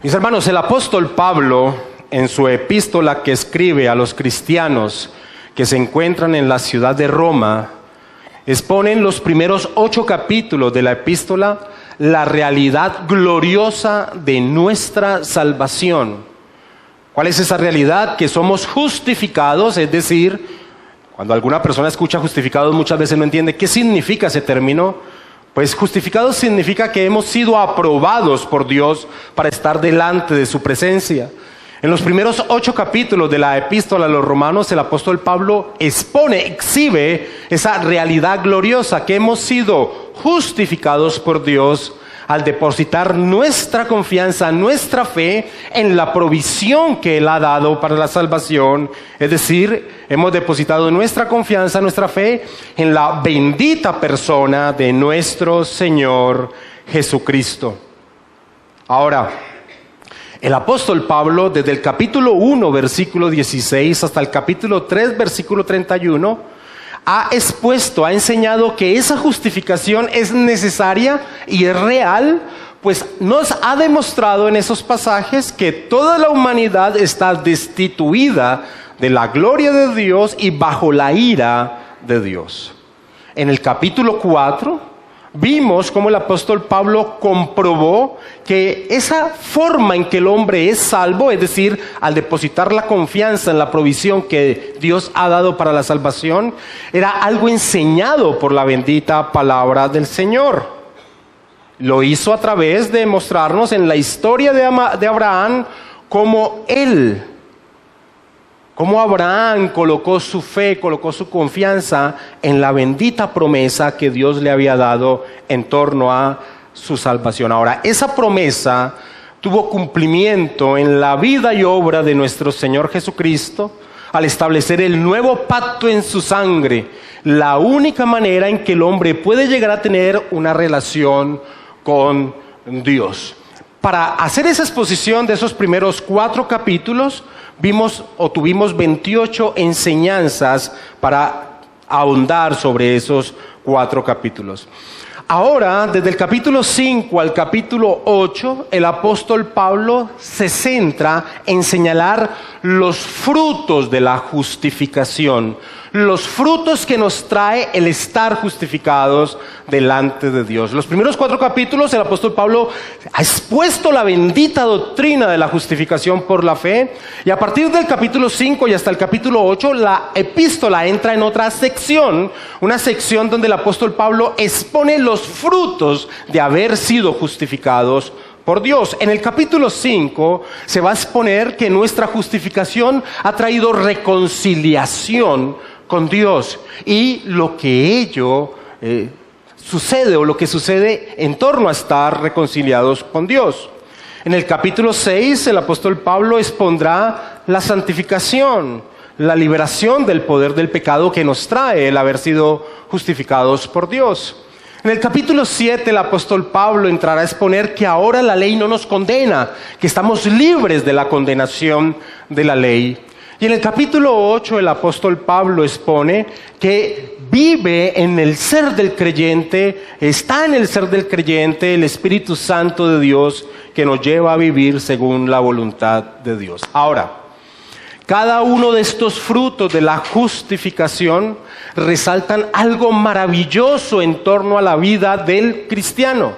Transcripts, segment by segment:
Mis hermanos, el apóstol Pablo, en su epístola que escribe a los cristianos que se encuentran en la ciudad de Roma, expone en los primeros 8 capítulos de la epístola la realidad gloriosa de nuestra salvación. ¿Cuál es esa realidad? Que somos justificados, es decir, cuando alguna persona escucha justificados muchas veces no entiende qué significa ese término. Pues justificados significa que hemos sido aprobados por Dios para estar delante de su presencia. En los primeros 8 capítulos de la epístola a los romanos, el apóstol Pablo exhibe esa realidad gloriosa que hemos sido justificados por Dios al depositar nuestra confianza, nuestra fe en la provisión que Él ha dado para la salvación. Es decir, hemos depositado nuestra confianza, nuestra fe en la bendita persona de nuestro Señor Jesucristo. Ahora, el apóstol Pablo, desde el capítulo 1, versículo 16, hasta el capítulo 3, versículo 31, ha expuesto, ha enseñado que esa justificación es necesaria y es real, pues nos ha demostrado en esos pasajes que toda la humanidad está destituida de la gloria de Dios y bajo la ira de Dios. En el capítulo 4 vimos cómo el apóstol Pablo comprobó que esa forma en que el hombre es salvo, es decir, al depositar la confianza en la provisión que Dios ha dado para la salvación, era algo enseñado por la bendita palabra del Señor. Lo hizo a través de mostrarnos en la historia de Abraham cómo Abraham colocó su fe, colocó su confianza en la bendita promesa que Dios le había dado en torno a su salvación. Ahora, esa promesa tuvo cumplimiento en la vida y obra de nuestro Señor Jesucristo al establecer el nuevo pacto en su sangre, la única manera en que el hombre puede llegar a tener una relación con Dios. Para hacer esa exposición de esos primeros 4 capítulos, tuvimos 28 enseñanzas para ahondar sobre esos 4 capítulos. Ahora, desde el capítulo 5 al capítulo 8, el apóstol Pablo se centra en señalar los frutos de la justificación, los frutos que nos trae el estar justificados delante de Dios. Los primeros 4 capítulos el apóstol Pablo ha expuesto la bendita doctrina de la justificación por la fe, y a partir del capítulo 5 y hasta el capítulo 8 la epístola entra en otra sección, una sección donde el apóstol Pablo expone los frutos de haber sido justificados por Dios. En el capítulo 5 se va a exponer que nuestra justificación ha traído reconciliación con Dios y lo que ello sucede o lo que sucede en torno a estar reconciliados con Dios. En el capítulo 6 el apóstol Pablo expondrá la santificación, la liberación del poder del pecado que nos trae el haber sido justificados por Dios. En el capítulo 7 el apóstol Pablo entrará a exponer que ahora la ley no nos condena, que estamos libres de la condenación de la ley. Y en el capítulo 8 el apóstol Pablo expone que vive en el ser del creyente, está en el ser del creyente el Espíritu Santo de Dios que nos lleva a vivir según la voluntad de Dios. Ahora, cada uno de estos frutos de la justificación resaltan algo maravilloso en torno a la vida del cristiano.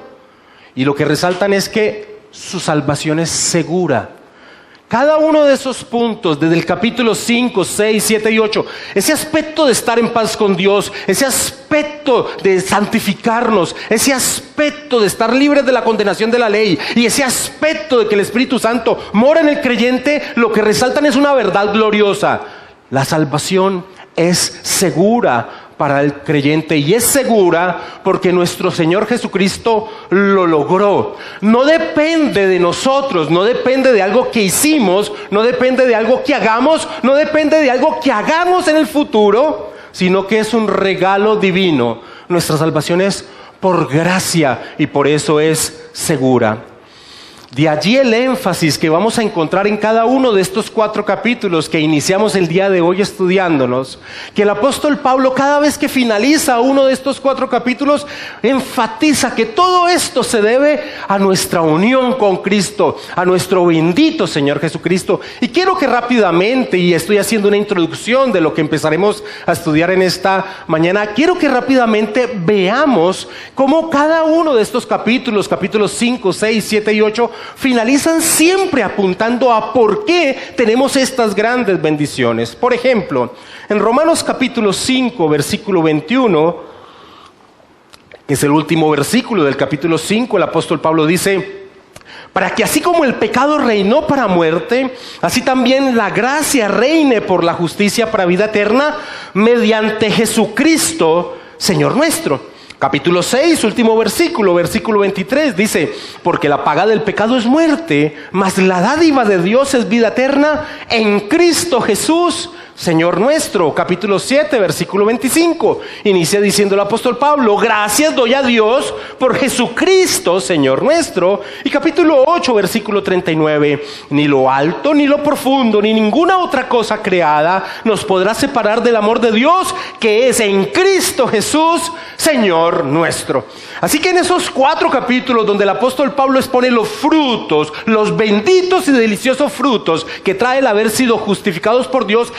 Y lo que resaltan es que su salvación es segura. Cada uno de esos puntos, desde el capítulo 5, 6, 7 y 8, ese aspecto de estar en paz con Dios, ese aspecto de santificarnos, ese aspecto de estar libres de la condenación de la ley y ese aspecto de que el Espíritu Santo mora en el creyente, lo que resaltan es una verdad gloriosa. La salvación es segura para el creyente y es segura porque nuestro Señor Jesucristo lo logró. No depende de nosotros, no depende de algo que hicimos, no depende de algo que hagamos, no depende de algo que hagamos en el futuro, sino que es un regalo divino. Nuestra salvación es por gracia y por eso es segura. De allí el énfasis que vamos a encontrar en cada uno de estos 4 capítulos que iniciamos el día de hoy estudiándonos, que el apóstol Pablo cada vez que finaliza uno de estos 4 capítulos enfatiza que todo esto se debe a nuestra unión con Cristo, a nuestro bendito Señor Jesucristo. Y quiero que rápidamente, y estoy haciendo una introducción de lo que empezaremos a estudiar en esta mañana, quiero que rápidamente veamos cómo cada uno de estos capítulos 5, 6, 7 y 8, finalizan siempre apuntando a por qué tenemos estas grandes bendiciones. Por ejemplo, en Romanos capítulo 5, versículo 21, que es el último versículo del capítulo 5, el apóstol Pablo dice: para que así como el pecado reinó para muerte, así también la gracia reine por la justicia para vida eterna, mediante Jesucristo, Señor nuestro. Capítulo 6, último versículo 23, dice: porque la paga del pecado es muerte, mas la dádiva de Dios es vida eterna en Cristo Jesús, Señor nuestro. Capítulo 7, versículo 25, inicia diciendo el apóstol Pablo: gracias doy a Dios por Jesucristo, Señor nuestro. Y capítulo 8, versículo 39, ni lo alto, ni lo profundo, ni ninguna otra cosa creada nos podrá separar del amor de Dios, que es en Cristo Jesús, Señor nuestro. Así que en esos 4 capítulos donde el apóstol Pablo expone los frutos, los benditos y deliciosos frutos que trae el haber sido justificados por Dios,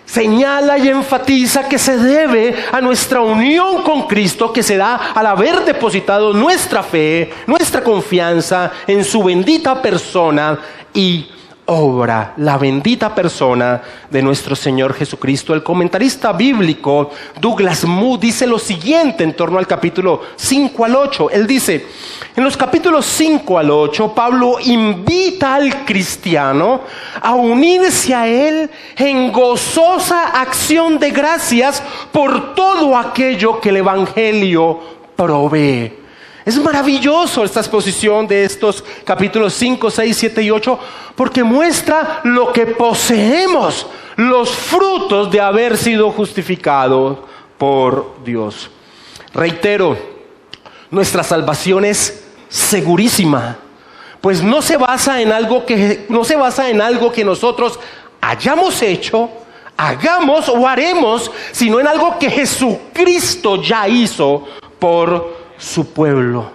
señala y enfatiza que se debe a nuestra unión con Cristo, que se da al haber depositado nuestra fe, nuestra confianza en su bendita persona y obra, la bendita persona de nuestro Señor Jesucristo. El comentarista bíblico Douglas Moo dice lo siguiente en torno al capítulo 5 al 8. Él dice: en los capítulos 5 al 8, Pablo invita al cristiano a unirse a él en gozosa acción de gracias por todo aquello que el evangelio provee. Es maravilloso esta exposición de estos capítulos 5, 6, 7 y 8, porque muestra lo que poseemos, los frutos de haber sido justificados por Dios. Reitero, nuestra salvación es segurísima, pues no se basa en algo que nosotros hayamos hecho, hagamos o haremos, sino en algo que Jesucristo ya hizo por su pueblo.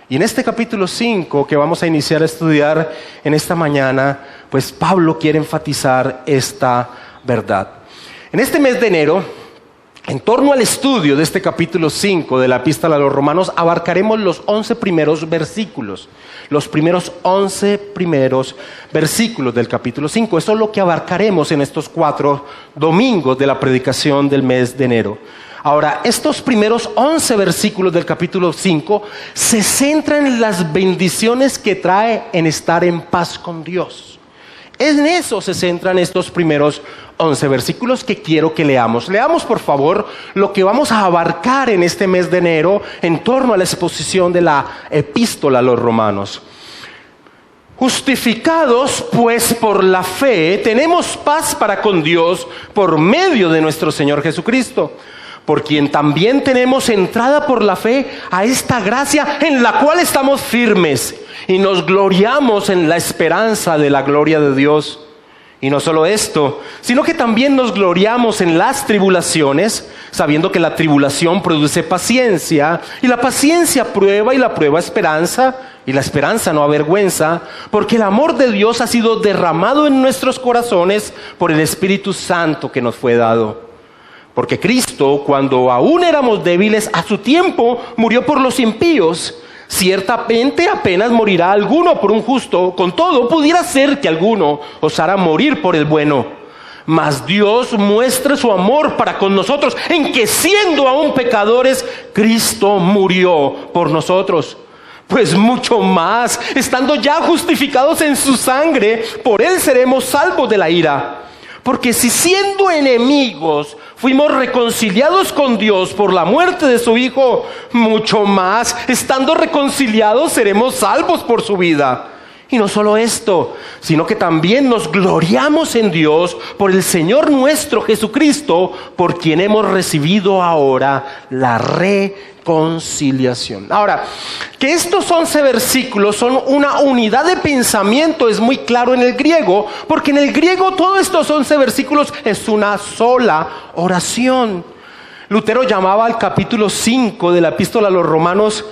Y en este capítulo 5 que vamos a iniciar a estudiar en esta mañana, pues Pablo quiere enfatizar esta verdad. En este mes de enero, en torno al estudio de este capítulo 5 de la Epístola a los Romanos, abarcaremos los 11 primeros versículos. Los primeros 11 versículos del capítulo 5. Eso es lo que abarcaremos en estos 4 domingos de la predicación del mes de enero. Ahora, estos primeros 11 versículos del capítulo 5 se centran en las bendiciones que trae en estar en paz con Dios. En eso se centran estos primeros 11 versículos que quiero que leamos. Leamos, por favor, lo que vamos a abarcar en este mes de enero en torno a la exposición de la Epístola a los Romanos. Justificados pues por la fe, tenemos paz para con Dios por medio de nuestro Señor Jesucristo, por quien también tenemos entrada por la fe a esta gracia en la cual estamos firmes y nos gloriamos en la esperanza de la gloria de Dios. Y no solo esto, sino que también nos gloriamos en las tribulaciones, sabiendo que la tribulación produce paciencia, y la paciencia prueba, y la prueba esperanza, y la esperanza no avergüenza, porque el amor de Dios ha sido derramado en nuestros corazones por el Espíritu Santo que nos fue dado. Porque Cristo, cuando aún éramos débiles, a su tiempo murió por los impíos. Ciertamente apenas morirá alguno por un justo, con todo pudiera ser que alguno osara morir por el bueno. Mas Dios muestra su amor para con nosotros, en que siendo aún pecadores, Cristo murió por nosotros. Pues mucho más, estando ya justificados en su sangre, por él seremos salvos de la ira. Porque si siendo enemigos fuimos reconciliados con Dios por la muerte de su Hijo, mucho más, estando reconciliados, seremos salvos por su vida. Y no solo esto, sino que también nos gloriamos en Dios por el Señor nuestro Jesucristo, por quien hemos recibido ahora la reconciliación. Ahora, que estos 11 versículos son una unidad de pensamiento es muy claro en el griego, porque en el griego todos estos 11 versículos es una sola oración. Lutero llamaba al capítulo 5 de la epístola a los Romanos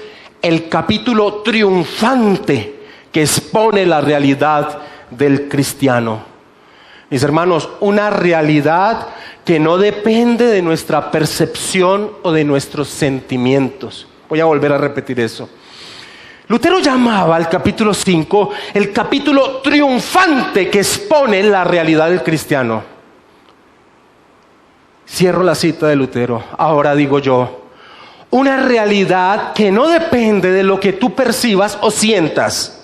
el capítulo triunfante, que expone la realidad del cristiano. Mis hermanos, una realidad que no depende de nuestra percepción o de nuestros sentimientos. Voy a volver a repetir eso. Lutero llamaba al capítulo 5 el capítulo triunfante que expone la realidad del cristiano. Cierro la cita de Lutero. Ahora digo yo, una realidad que no depende de lo que tú percibas o sientas.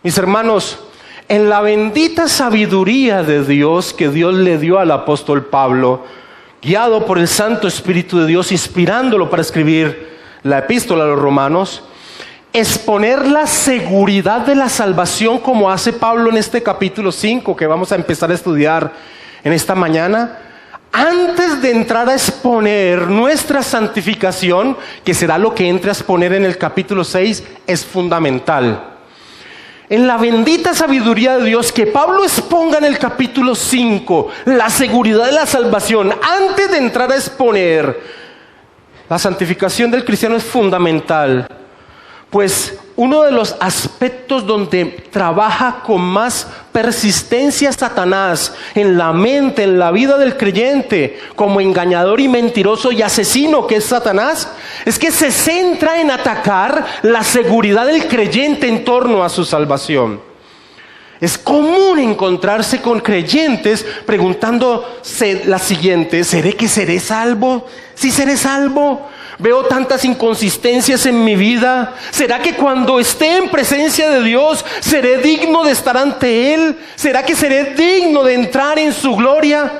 Mis hermanos, en la bendita sabiduría de Dios que Dios le dio al apóstol Pablo, guiado por el Santo Espíritu de Dios, inspirándolo para escribir la epístola a los Romanos, exponer la seguridad de la salvación como hace Pablo en este capítulo 5 que vamos a empezar a estudiar en esta mañana, antes de entrar a exponer nuestra santificación, que será lo que entre a exponer en el capítulo 6, es fundamental. En la bendita sabiduría de Dios, que Pablo exponga en el capítulo 5 la seguridad de la salvación, antes de entrar a exponer la santificación del cristiano, es fundamental. Pues uno de los aspectos donde trabaja con más persistencia Satanás en la mente, en la vida del creyente, como engañador y mentiroso y asesino que es Satanás, es que se centra en atacar la seguridad del creyente en torno a su salvación. Es común encontrarse con creyentes preguntándose la siguiente: ¿seré que seré salvo? ¿Sí seré salvo? Veo tantas inconsistencias en mi vida. ¿Será que cuando esté en presencia de Dios seré digno de estar ante Él? ¿Será que seré digno de entrar en su gloria?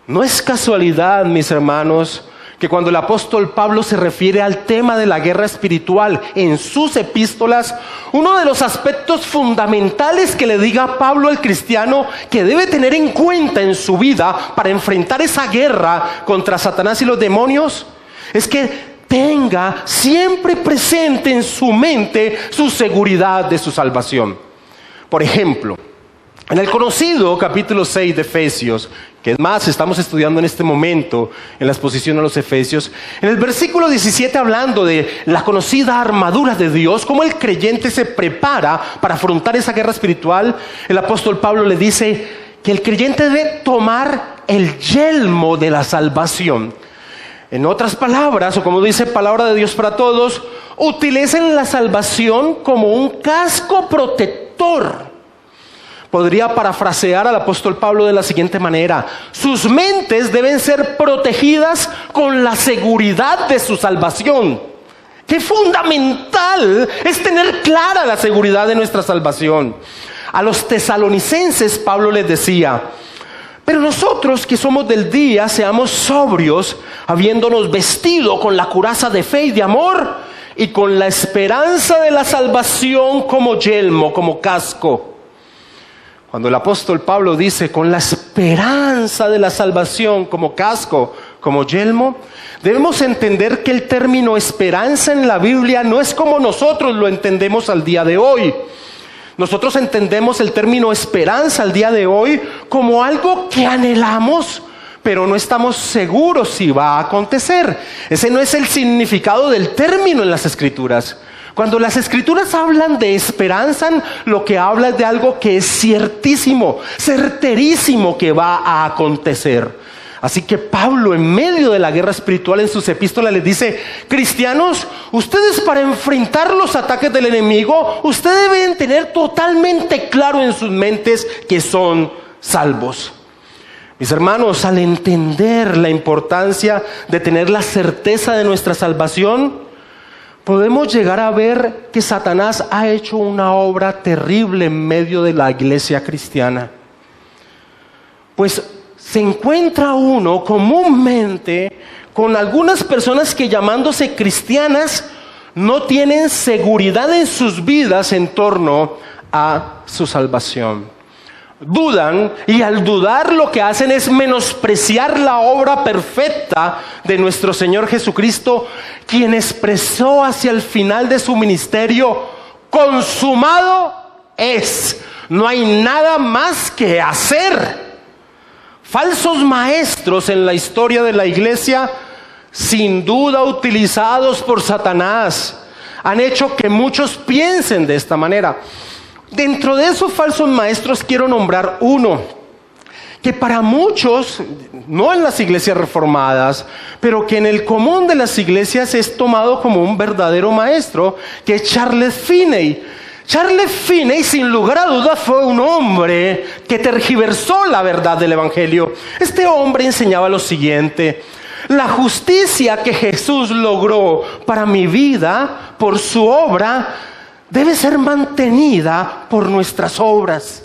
No es casualidad, mis hermanos, que cuando el apóstol Pablo se refiere al tema de la guerra espiritual en sus epístolas, uno de los aspectos fundamentales que le diga Pablo al cristiano que debe tener en cuenta en su vida para enfrentar esa guerra contra Satanás y los demonios, es que tenga siempre presente en su mente su seguridad de su salvación. Por ejemplo, en el conocido capítulo 6 de Efesios, que es más, estamos estudiando en este momento en la exposición a los Efesios, en el versículo 17, hablando de la conocida armadura de Dios, cómo el creyente se prepara para afrontar esa guerra espiritual, el apóstol Pablo le dice que el creyente debe tomar el yelmo de la salvación. En otras palabras, o como dice Palabra de Dios para Todos, utilicen la salvación como un casco protector. Podría parafrasear al apóstol Pablo de la siguiente manera: sus mentes deben ser protegidas con la seguridad de su salvación. ¡Qué fundamental es tener clara la seguridad de nuestra salvación! A los tesalonicenses Pablo les decía: pero nosotros que somos del día, seamos sobrios, habiéndonos vestido con la coraza de fe y de amor, y con la esperanza de la salvación como yelmo, como casco. Cuando el apóstol Pablo dice con la esperanza de la salvación como casco, como yelmo, debemos entender que el término esperanza en la Biblia no es como nosotros lo entendemos al día de hoy. Nosotros entendemos el término esperanza al día de hoy como algo que anhelamos, pero no estamos seguros si va a acontecer. Ese no es el significado del término en las Escrituras. Cuando las Escrituras hablan de esperanza, lo que habla es de algo que es ciertísimo, certerísimo que va a acontecer. Así que Pablo, en medio de la guerra espiritual, en sus epístolas les dice: cristianos, ustedes, para enfrentar los ataques del enemigo, ustedes deben tener totalmente claro en sus mentes que son salvos. Mis hermanos, al entender la importancia de tener la certeza de nuestra salvación, podemos llegar a ver que Satanás ha hecho una obra terrible en medio de la iglesia cristiana. Pues se encuentra uno comúnmente con algunas personas que, llamándose cristianas, no tienen seguridad en sus vidas en torno a su salvación. Dudan, y al dudar lo que hacen es menospreciar la obra perfecta de nuestro Señor Jesucristo, quien expresó hacia el final de su ministerio: consumado es. No hay nada más que hacer. Falsos maestros en la historia de la iglesia, sin duda utilizados por Satanás, han hecho que muchos piensen de esta manera. Dentro de esos falsos maestros quiero nombrar uno que para muchos, no en las iglesias reformadas, pero que en el común de las iglesias es tomado como un verdadero maestro, que es Charles Finney. Charles Finney, sin lugar a dudas, fue un hombre que tergiversó la verdad del evangelio. Este hombre enseñaba lo siguiente: la justicia que Jesús logró para mi vida por su obra debe ser mantenida por nuestras obras.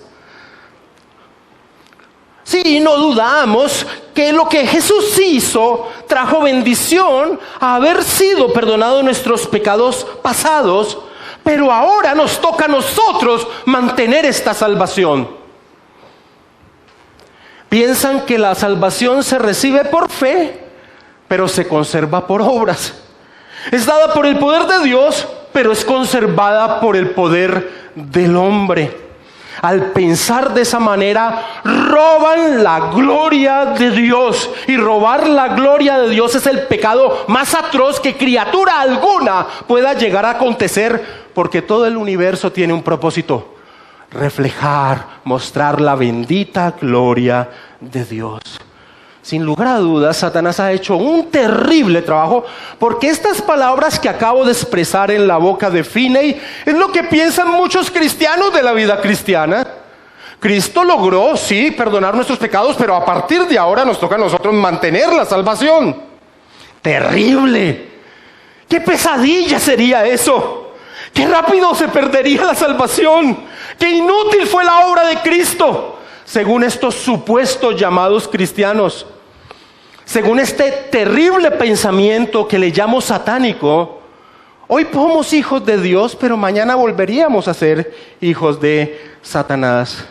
Sí, no dudamos que lo que Jesús hizo trajo bendición a haber sido perdonados nuestros pecados pasados, pero ahora nos toca a nosotros mantener esta salvación. Piensan que la salvación se recibe por fe, pero se conserva por obras. Es dada por el poder de Dios, pero es conservada por el poder del hombre. Al pensar de esa manera, roban la gloria de Dios. Y robar la gloria de Dios es el pecado más atroz que criatura alguna pueda llegar a acontecer, porque todo el universo tiene un propósito: reflejar, mostrar la bendita gloria de Dios. Sin lugar a dudas, Satanás ha hecho un terrible trabajo, porque estas palabras que acabo de expresar en la boca de Finney es lo que piensan muchos cristianos de la vida cristiana. Cristo logró, sí, perdonar nuestros pecados, pero a partir de ahora nos toca a nosotros mantener la salvación. ¡Terrible! ¡Qué pesadilla sería eso! ¡Qué rápido se perdería la salvación! ¡Qué inútil fue la obra de Cristo! Según estos supuestos llamados cristianos, según este terrible pensamiento que le llamo satánico, hoy somos hijos de Dios, pero mañana volveríamos a ser hijos de Satanás.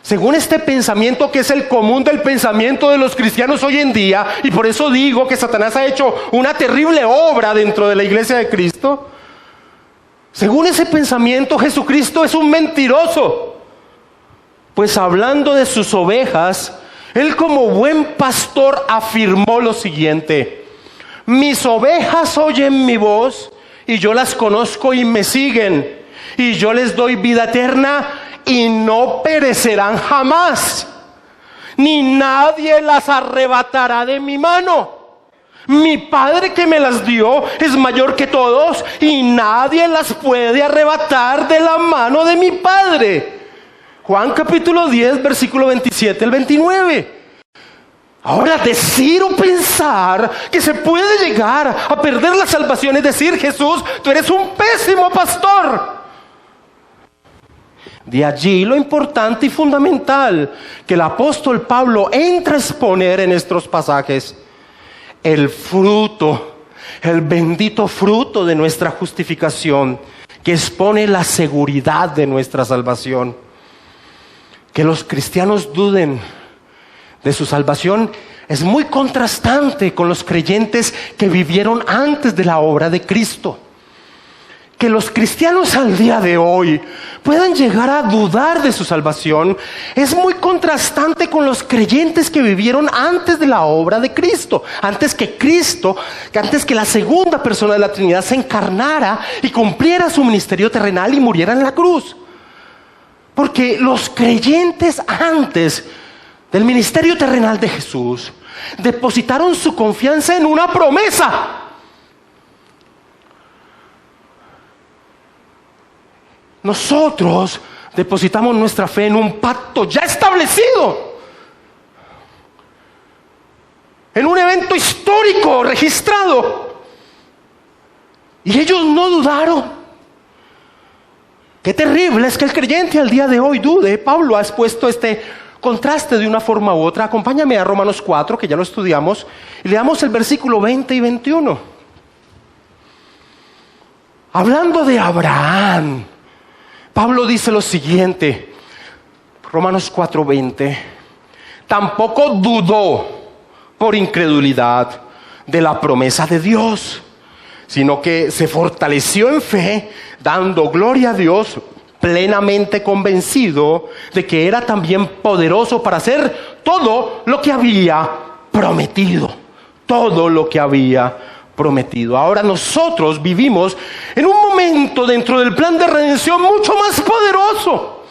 Según este pensamiento, que es el común del pensamiento de los cristianos hoy en día, y por eso digo que Satanás ha hecho una terrible obra dentro de la iglesia de Cristo. Según ese pensamiento, Jesucristo es un mentiroso. Pues hablando de sus ovejas, Él como buen pastor afirmó lo siguiente: mis ovejas oyen mi voz, y yo las conozco y me siguen, y yo les doy vida eterna, y no perecerán jamás, ni nadie las arrebatará de mi mano. Mi Padre que me las dio es mayor que todos, y nadie las puede arrebatar de la mano de mi Padre. Juan capítulo 10, versículo 27 al 29. Ahora, decir o pensar que se puede llegar a perder la salvación es decir: Jesús, tú eres un pésimo pastor. De allí lo importante y fundamental que el apóstol Pablo entra a exponer en estos pasajes: el fruto, el bendito fruto de nuestra justificación, que expone la seguridad de nuestra salvación. Que los cristianos duden de su salvación es muy contrastante con los creyentes que vivieron antes de la obra de Cristo. Que los cristianos al día de hoy puedan llegar a dudar de su salvación es muy contrastante con los creyentes que vivieron antes de la obra de Cristo, antes que la segunda persona de la Trinidad se encarnara y cumpliera su ministerio terrenal y muriera en la cruz. Porque los creyentes antes del ministerio terrenal de Jesús depositaron su confianza en una promesa. Nosotros depositamos nuestra fe en un pacto ya establecido, en un evento histórico registrado, y ellos no dudaron. Qué terrible es que el creyente al día de hoy dude. Pablo ha expuesto este contraste de una forma u otra. Acompáñame a Romanos 4, que ya lo estudiamos, y leamos el versículo 20 y 21. Hablando de Abraham, Pablo dice lo siguiente, Romanos 4:20, tampoco dudó por incredulidad de la promesa de Dios, sino que se fortaleció en fe, dando gloria a Dios, plenamente convencido de que era también poderoso para hacer todo lo que había prometido. Todo lo que había prometido. Ahora nosotros vivimos en un momento dentro del plan de redención mucho más poderoso.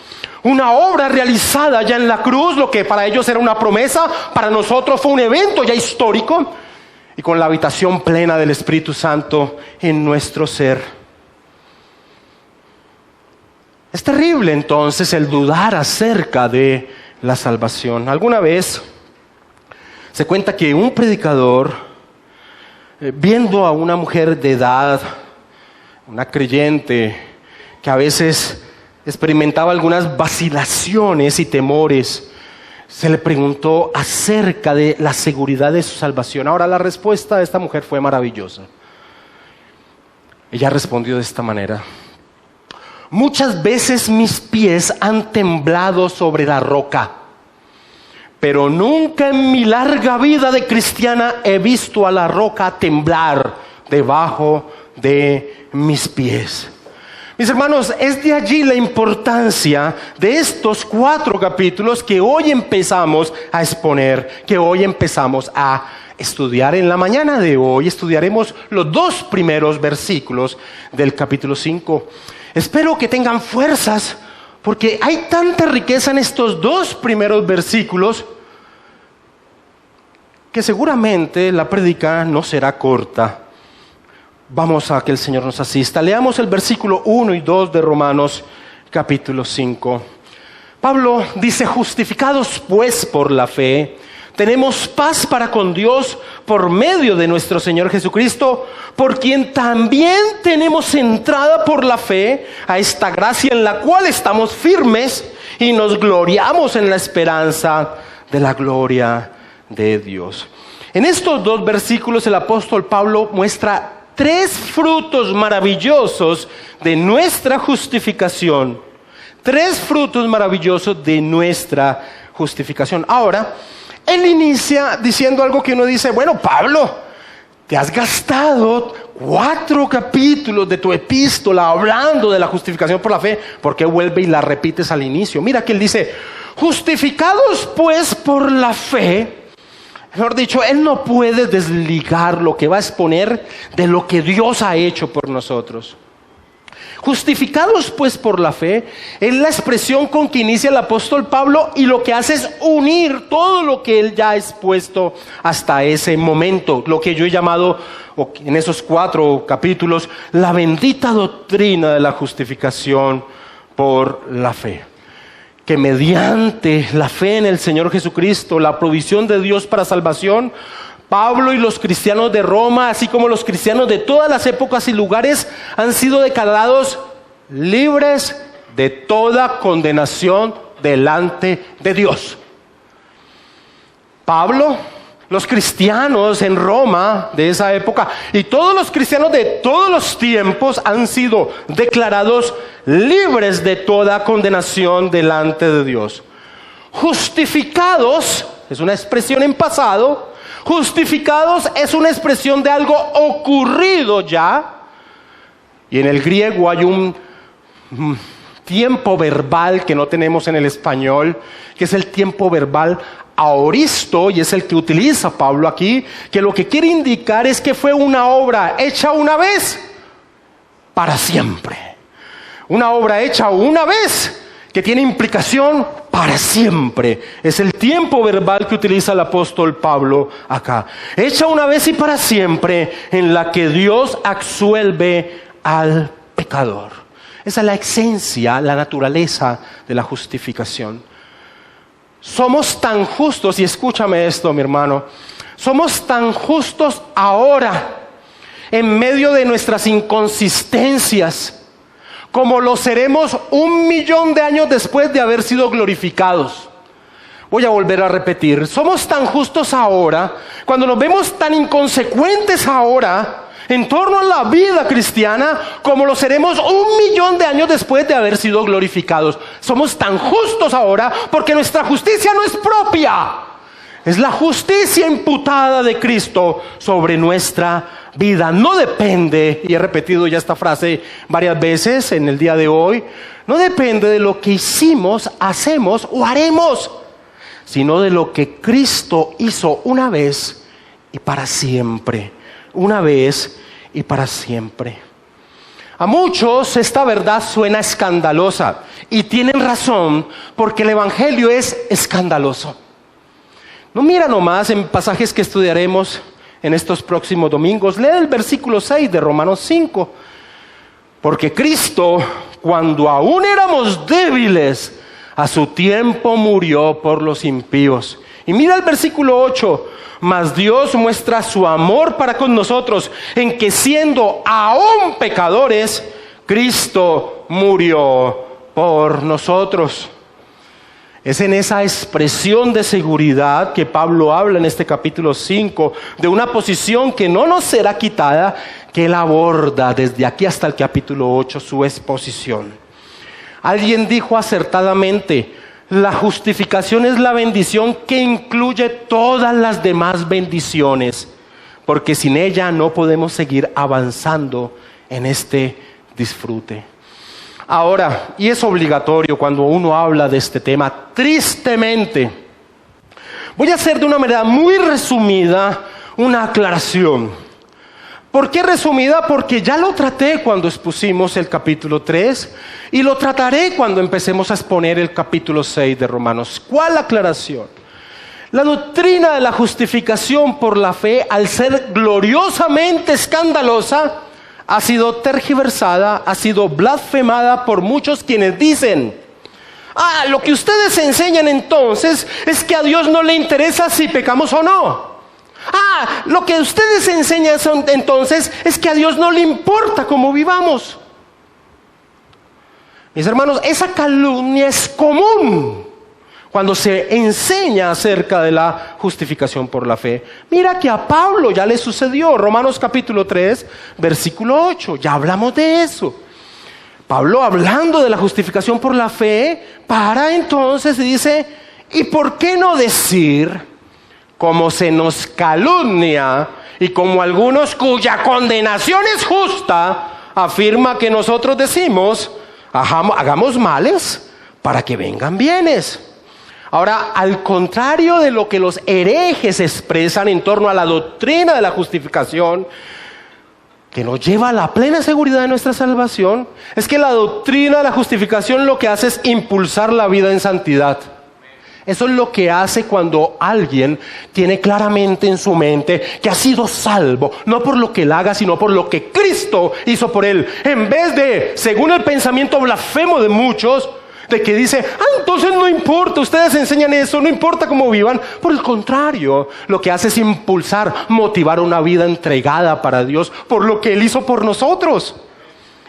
Una obra realizada ya en la cruz, lo que para ellos era una promesa, para nosotros fue un evento ya histórico, y con la habitación plena del Espíritu Santo en nuestro ser. Es terrible entonces el dudar acerca de la salvación. Alguna vez se cuenta que un predicador, viendo a una mujer de edad, una creyente, que a veces experimentaba algunas vacilaciones y temores, se le preguntó acerca de la seguridad de su salvación. Ahora, la respuesta de esta mujer fue maravillosa. Ella respondió de esta manera: muchas veces mis pies han temblado sobre la roca, pero nunca en mi larga vida de cristiana he visto a la roca temblar debajo de mis pies. Mis hermanos, es de allí la importancia de estos 4 capítulos que hoy empezamos a exponer, que hoy empezamos a estudiar. En la mañana de hoy estudiaremos los 2 primeros versículos del capítulo 5. Espero que tengan fuerzas, porque hay tanta riqueza en estos 2 primeros versículos que seguramente la prédica no será corta. Vamos a que el Señor nos asista. Leamos el versículo 1 y 2 de Romanos capítulo 5. Pablo dice: justificados pues por la fe, tenemos paz para con Dios por medio de nuestro Señor Jesucristo, por quien también tenemos entrada por la fe a esta gracia en la cual estamos firmes y nos gloriamos en la esperanza de la gloria de Dios. En estos 2 versículos el apóstol Pablo muestra 3 frutos maravillosos de nuestra justificación. 3 frutos maravillosos de nuestra justificación. Ahora, él inicia diciendo algo que uno dice: bueno, Pablo, te has gastado 4 capítulos de tu epístola hablando de la justificación por la fe. ¿Por qué vuelve y la repites al inicio? Mira que él dice: justificados pues por la fe. Mejor dicho, él no puede desligar lo que va a exponer de lo que Dios ha hecho por nosotros. Justificados pues por la fe es la expresión con que inicia el apóstol Pablo, y lo que hace es unir todo lo que él ya ha expuesto hasta ese momento, lo que yo he llamado en esos 4 capítulos la bendita doctrina de la justificación por la fe. Que mediante la fe en el Señor Jesucristo, la provisión de Dios para salvación, Pablo y los cristianos de Roma, así como los cristianos de todas las épocas y lugares, han sido declarados libres de toda condenación delante de Dios. Pablo, los cristianos en Roma de esa época y todos los cristianos de todos los tiempos han sido declarados libres de toda condenación delante de Dios. Justificados es una expresión en pasado. Justificados es una expresión de algo ocurrido ya. Y en el griego hay un tiempo verbal que no tenemos en el español, que es el tiempo verbal aoristo, y es el que utiliza Pablo aquí, que lo que quiere indicar es que fue una obra hecha una vez para siempre. Una obra hecha una vez que tiene implicación para siempre. Es el tiempo verbal que utiliza el apóstol Pablo acá. Hecha una vez y para siempre, en la que Dios absuelve al pecador. Esa es la esencia, la naturaleza de la justificación. Somos tan justos, y escúchame esto, mi hermano, somos tan justos ahora, en medio de nuestras inconsistencias, como lo seremos 1.000.000 de años después de haber sido glorificados. Voy a volver a repetir: somos tan justos ahora, cuando nos vemos tan inconsecuentes ahora, en torno a la vida cristiana como lo seremos 1.000.000 de años después de haber sido glorificados. Somos tan justos ahora porque nuestra justicia no es propia. Es la justicia imputada de Cristo sobre nuestra vida. No depende, y he repetido ya esta frase varias veces en el día de hoy, no depende de lo que hicimos, hacemos o haremos, sino de lo que Cristo hizo una vez y para siempre. Una vez y para siempre. A muchos esta verdad suena escandalosa y tienen razón porque el evangelio es escandaloso. No mira nomás en pasajes que estudiaremos en estos próximos domingos. Lee el versículo 6 de Romanos 5. Porque Cristo, cuando aún éramos débiles, a su tiempo murió por los impíos. Y mira el versículo 8. Mas Dios muestra su amor para con nosotros, en que siendo aún pecadores, Cristo murió por nosotros. Es en esa expresión de seguridad que Pablo habla en este capítulo 5, de una posición que no nos será quitada, que él aborda desde aquí hasta el capítulo 8 su exposición. Alguien dijo acertadamente: la justificación es la bendición que incluye todas las demás bendiciones, porque sin ella no podemos seguir avanzando en este disfrute. Ahora, y es obligatorio cuando uno habla de este tema, tristemente, voy a hacer de una manera muy resumida una aclaración. ¿Por qué resumida? Porque ya lo traté cuando expusimos el capítulo 3 y lo trataré cuando empecemos a exponer el capítulo 6 de Romanos. ¿Cuál aclaración? La doctrina de la justificación por la fe, al ser gloriosamente escandalosa, ha sido tergiversada, ha sido blasfemada por muchos quienes dicen: lo que ustedes enseñan entonces es que a Dios no le interesa si pecamos o no. Lo que ustedes enseñan entonces es que a Dios no le importa cómo vivamos. Mis hermanos, esa calumnia es común cuando se enseña acerca de la justificación por la fe. Mira que a Pablo ya le sucedió. Romanos capítulo 3, versículo 8. Ya hablamos de eso. Pablo, hablando de la justificación por la fe, para entonces y dice: ¿y por qué no decir, como se nos calumnia y como algunos cuya condenación es justa, afirma que nosotros decimos, hagamos males para que vengan bienes? Ahora, al contrario de lo que los herejes expresan en torno a la doctrina de la justificación, que nos lleva a la plena seguridad de nuestra salvación, es que la doctrina de la justificación lo que hace es impulsar la vida en santidad. Eso es lo que hace cuando alguien tiene claramente en su mente que ha sido salvo, no por lo que él haga, sino por lo que Cristo hizo por él. En vez de, según el pensamiento blasfemo de muchos, de que dice: entonces no importa, ustedes enseñan eso, no importa cómo vivan. Por el contrario, lo que hace es impulsar, motivar una vida entregada para Dios por lo que Él hizo por nosotros.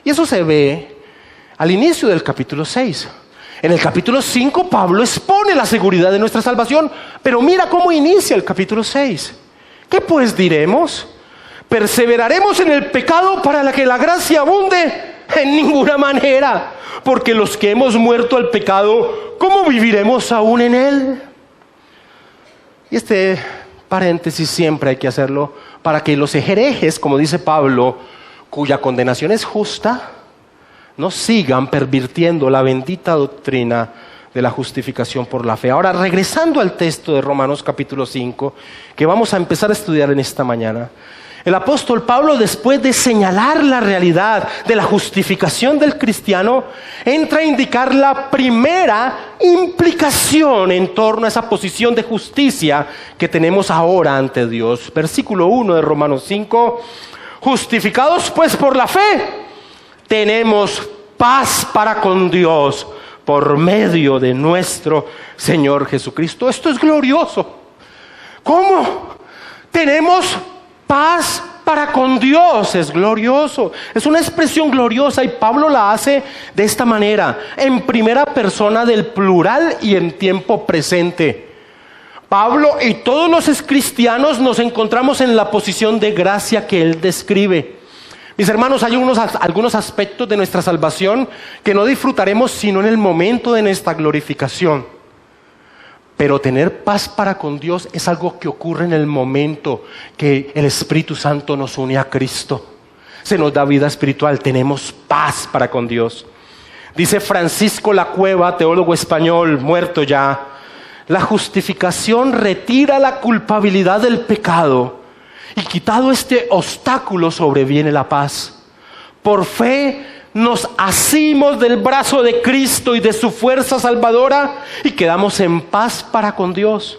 Y eso se ve al inicio del capítulo 6. En el capítulo 5 Pablo expone la seguridad de nuestra salvación, pero mira cómo inicia el capítulo 6. ¿Qué pues diremos? ¿Perseveraremos en el pecado para que la gracia abunde? En ninguna manera, porque los que hemos muerto al pecado, ¿cómo viviremos aún en él? Y este paréntesis siempre hay que hacerlo para que los herejes, como dice Pablo, cuya condenación es justa, no sigan pervirtiendo la bendita doctrina de la justificación por la fe. Ahora, regresando al texto de Romanos capítulo 5, que vamos a empezar a estudiar en esta mañana. El apóstol Pablo, después de señalar la realidad de la justificación del cristiano, entra a indicar la primera implicación en torno a esa posición de justicia que tenemos ahora ante Dios. Versículo 1 de Romanos 5. Justificados pues por la fe, tenemos paz para con Dios por medio de nuestro Señor Jesucristo. Esto es glorioso. ¿Cómo? Tenemos paz para con Dios. Es glorioso. Es una expresión gloriosa y Pablo la hace de esta manera, en primera persona del plural y en tiempo presente. Pablo y todos los cristianos nos encontramos en la posición de gracia que él describe. Mis hermanos, hay algunos aspectos de nuestra salvación que no disfrutaremos sino en el momento de nuestra glorificación. Pero tener paz para con Dios es algo que ocurre en el momento que el Espíritu Santo nos une a Cristo. Se nos da vida espiritual, tenemos paz para con Dios. Dice Francisco La Cueva, teólogo español, muerto ya: la justificación retira la culpabilidad del pecado, y quitado este obstáculo sobreviene la paz. Por fe nos asimos del brazo de Cristo y de su fuerza salvadora y quedamos en paz para con Dios.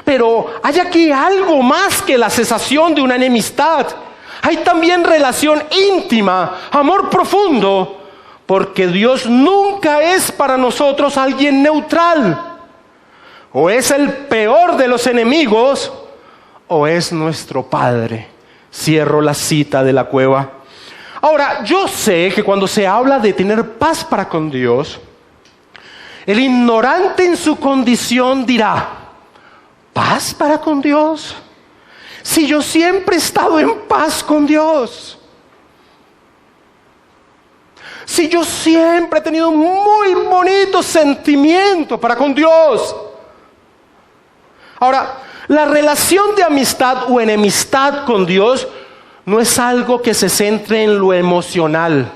Pero hay aquí algo más que la cesación de una enemistad. Hay también relación íntima, amor profundo, porque Dios nunca es para nosotros alguien neutral. O es el peor de los enemigos, o es nuestro Padre. Cierro la cita de La Cueva. Ahora, yo sé que cuando se habla de tener paz para con Dios, el ignorante en su condición dirá: ¿paz para con Dios? Si yo siempre he estado en paz con Dios. Si yo siempre he tenido un muy bonito sentimiento para con Dios. Ahora, la relación de amistad o enemistad con Dios no es algo que se centre en lo emocional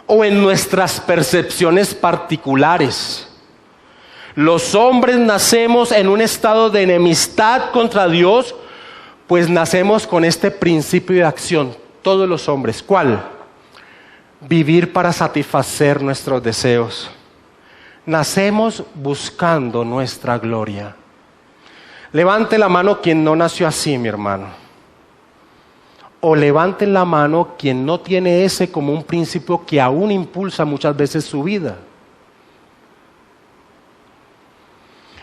o en nuestras percepciones particulares. Los hombres nacemos en un estado de enemistad contra Dios, pues nacemos con este principio de acción. Todos los hombres. ¿Cuál? Vivir para satisfacer nuestros deseos. Nacemos buscando nuestra gloria. Levante la mano quien no nació así, mi hermano. O levante la mano quien no tiene ese como un principio que aún impulsa muchas veces su vida.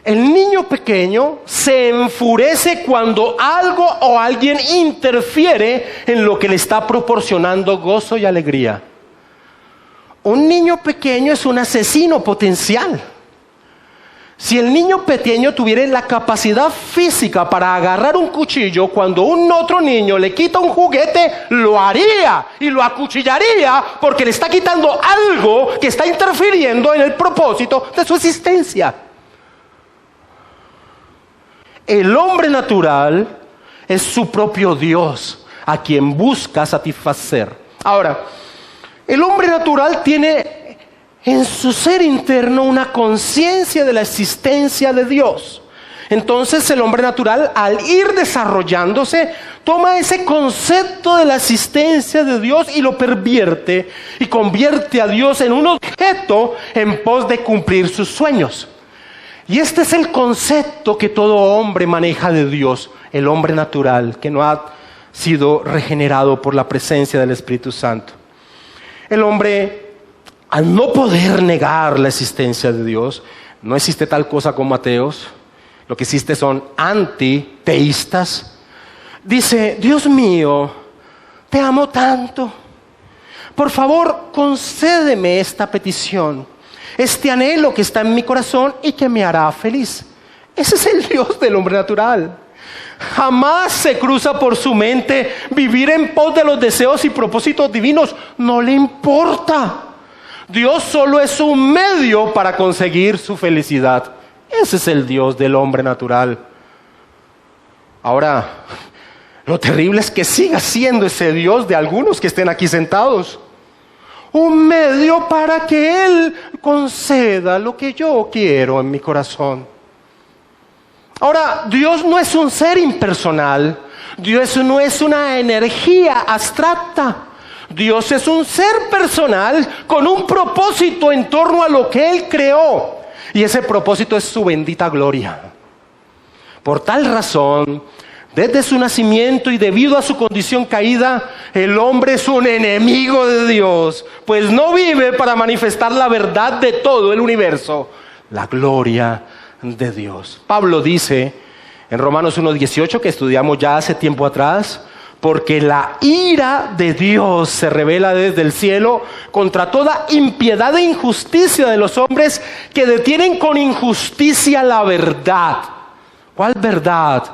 El niño pequeño se enfurece cuando algo o alguien interfiere en lo que le está proporcionando gozo y alegría. Un niño pequeño es un asesino potencial. Si el niño pequeño tuviera la capacidad física para agarrar un cuchillo, cuando un otro niño le quita un juguete, lo haría y lo acuchillaría porque le está quitando algo que está interfiriendo en el propósito de su existencia. El hombre natural es su propio Dios, a quien busca satisfacer. Ahora, el hombre natural tiene en su ser interno una conciencia de la existencia de Dios. Entonces el hombre natural, al ir desarrollándose, toma ese concepto de la existencia de Dios y lo pervierte y convierte a Dios en un objeto en pos de cumplir sus sueños. Y este es el concepto que todo hombre maneja de Dios, el hombre natural, que no ha sido regenerado por la presencia del Espíritu Santo. El hombre, al no poder negar la existencia de Dios, no existe tal cosa como ateos, lo que existe son antiteístas. Dice: Dios mío, te amo tanto, por favor concédeme esta petición, este anhelo que está en mi corazón y que me hará feliz. Ese es el Dios del hombre natural. Jamás se cruza por su mente vivir en pos de los deseos y propósitos divinos. No le importa. Dios solo es un medio para conseguir su felicidad. Ese es el Dios del hombre natural. Ahora, lo terrible es que siga siendo ese Dios de algunos que estén aquí sentados. Un medio para que Él conceda lo que yo quiero en mi corazón. Ahora, Dios no es un ser impersonal. Dios no es una energía abstracta. Dios es un ser personal con un propósito en torno a lo que Él creó. Y ese propósito es su bendita gloria. Por tal razón, desde su nacimiento y debido a su condición caída, el hombre es un enemigo de Dios, pues no vive para manifestar la verdad de todo el universo, la gloria de Dios. Pablo dice en Romanos 1:18, que estudiamos ya hace tiempo atrás: porque la ira de Dios se revela desde el cielo contra toda impiedad e injusticia de los hombres que detienen con injusticia la verdad. ¿Cuál verdad?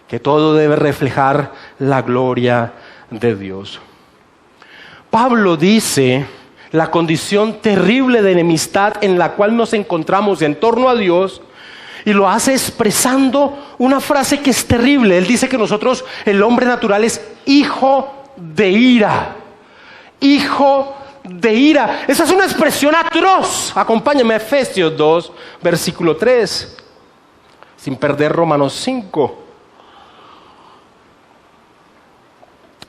Que todo debe reflejar la gloria de Dios. Pablo dice la condición terrible de enemistad en la cual nos encontramos en torno a Dios, y lo hace expresando una frase que es terrible. Él dice que nosotros, el hombre natural, es hijo de ira. Hijo de ira. Esa es una expresión atroz. Acompáñame a Efesios 2, versículo 3, sin perder Romanos 5.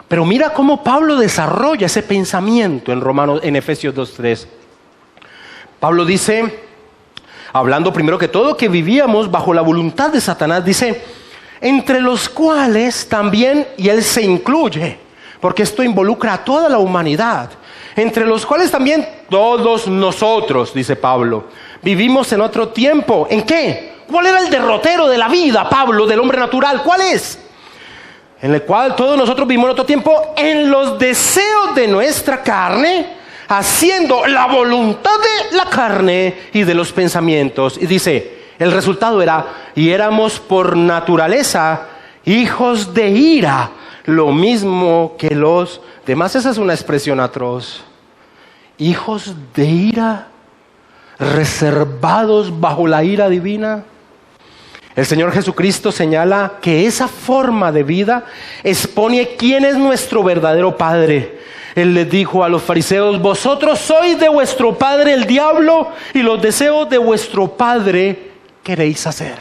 Pero mira cómo Pablo desarrolla ese pensamiento en Efesios 2:3. Pablo dice, hablando primero que todo, que vivíamos bajo la voluntad de Satanás, dice, entre los cuales también, y él se incluye, porque esto involucra a toda la humanidad, entre los cuales también todos nosotros, dice Pablo, vivimos en otro tiempo. ¿En qué? ¿Cuál era el derrotero de la vida, Pablo, del hombre natural? ¿Cuál es? En el cual todos nosotros vivimos en otro tiempo en los deseos de nuestra carne, haciendo la voluntad de la carne y de los pensamientos. Y dice, el resultado era, y éramos por naturaleza hijos de ira, lo mismo que los demás. Esa es una expresión atroz. Hijos de ira, reservados bajo la ira divina. El Señor Jesucristo señala que esa forma de vida expone quién es nuestro verdadero Padre. Él les dijo a los fariseos, vosotros sois de vuestro padre el diablo, y los deseos de vuestro padre queréis hacer.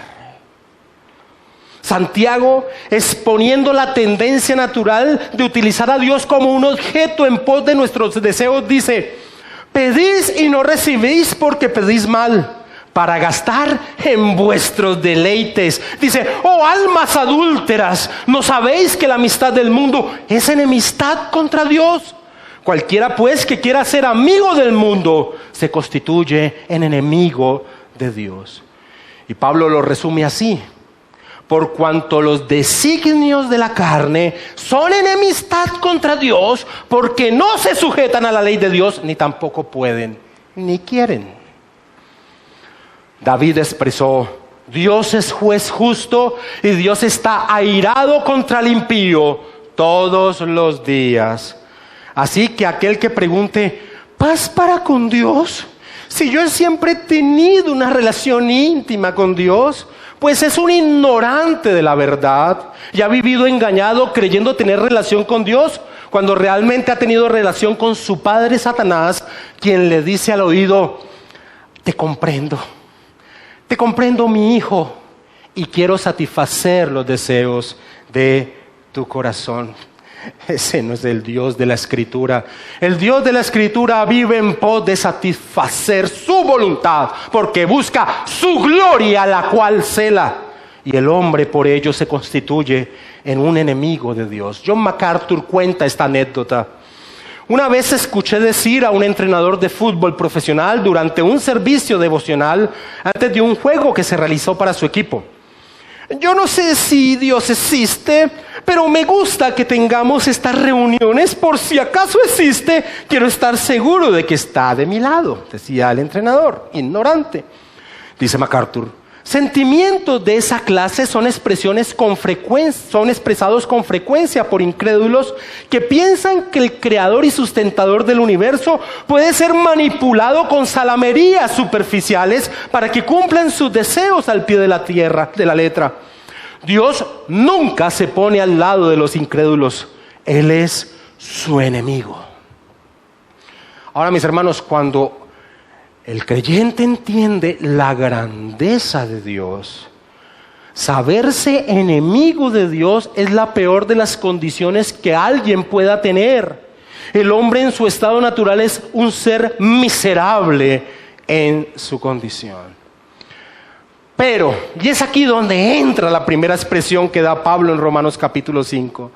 Santiago, exponiendo la tendencia natural de utilizar a Dios como un objeto en pos de nuestros deseos, dice, pedís y no recibís porque pedís mal, para gastar en vuestros deleites. Dice, oh almas adúlteras, ¿no sabéis que la amistad del mundo es enemistad contra Dios? Cualquiera pues que quiera ser amigo del mundo se constituye en enemigo de Dios. Y Pablo lo resume así: por cuanto los designios de la carne son enemistad contra Dios, porque no se sujetan a la ley de Dios, ni tampoco pueden, ni quieren. David expresó, Dios es juez justo y Dios está airado contra el impío todos los días. Así que aquel que pregunte, ¿paz para con Dios? Si yo siempre he tenido una relación íntima con Dios, pues es un ignorante de la verdad y ha vivido engañado creyendo tener relación con Dios, cuando realmente ha tenido relación con su padre Satanás, quien le dice al oído, te comprendo, mi hijo, y quiero satisfacer los deseos de tu corazón. Ese no es el Dios de la Escritura. El Dios de la Escritura vive en pos de satisfacer su voluntad, porque busca su gloria, la cual cela, y el hombre por ello se constituye en un enemigo de Dios. John MacArthur cuenta esta anécdota. Una vez escuché decir a un entrenador de fútbol profesional durante un servicio devocional antes de un juego que se realizó para su equipo: yo no sé si Dios existe, pero me gusta que tengamos estas reuniones. Por si acaso existe, quiero estar seguro de que está de mi lado, decía el entrenador, ignorante. Dice MacArthur, sentimientos de esa clase son expresados con frecuencia por incrédulos que piensan que el creador y sustentador del universo puede ser manipulado con salamerías superficiales para que cumplan sus deseos al pie de la letra. Dios nunca se pone al lado de los incrédulos. Él es su enemigo. Ahora, mis hermanos, cuando el creyente entiende la grandeza de Dios, saberse enemigo de Dios es la peor de las condiciones que alguien pueda tener. El hombre en su estado natural es un ser miserable en su condición. Pero, y es aquí donde entra la primera expresión que da Pablo en Romanos capítulo 5.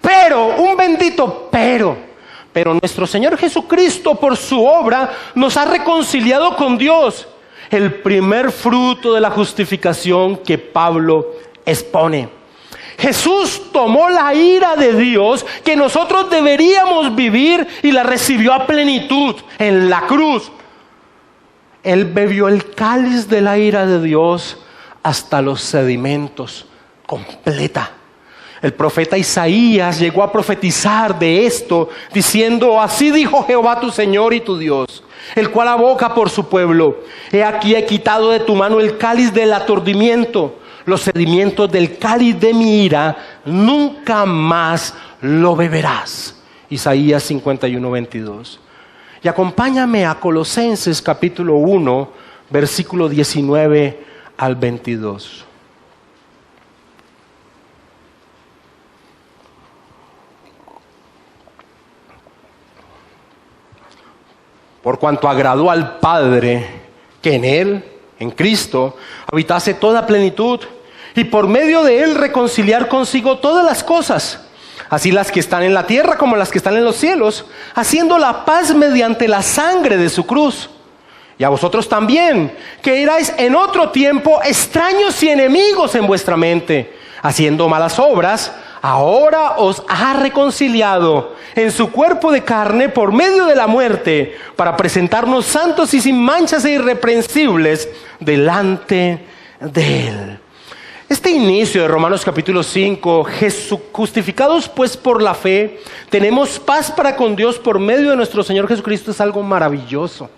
Pero, un bendito pero. Pero nuestro Señor Jesucristo, por su obra, nos ha reconciliado con Dios. El primer fruto de la justificación que Pablo expone. Jesús tomó la ira de Dios que nosotros deberíamos vivir y la recibió a plenitud en la cruz. Él bebió el cáliz de la ira de Dios hasta los sedimentos, completa. El profeta Isaías llegó a profetizar de esto, diciendo: así dijo Jehová tu Señor y tu Dios, el cual aboca por su pueblo: he aquí he quitado de tu mano el cáliz del aturdimiento, los sedimentos del cáliz de mi ira, nunca más lo beberás. Isaías 51:22. Y acompáñame a Colosenses capítulo 1, versículo 19 al 22. Por cuanto agradó al Padre que en Él, en Cristo, habitase toda plenitud, y por medio de Él reconciliar consigo todas las cosas, así las que están en la tierra como las que están en los cielos, haciendo la paz mediante la sangre de su cruz. Y a vosotros también, que erais en otro tiempo extraños y enemigos en vuestra mente, haciendo malas obras, ahora os ha reconciliado en su cuerpo de carne por medio de la muerte, para presentarnos santos y sin manchas e irreprensibles delante de Él. Este inicio de Romanos capítulo 5, justificados pues por la fe, tenemos paz para con Dios por medio de nuestro Señor Jesucristo, es algo maravilloso.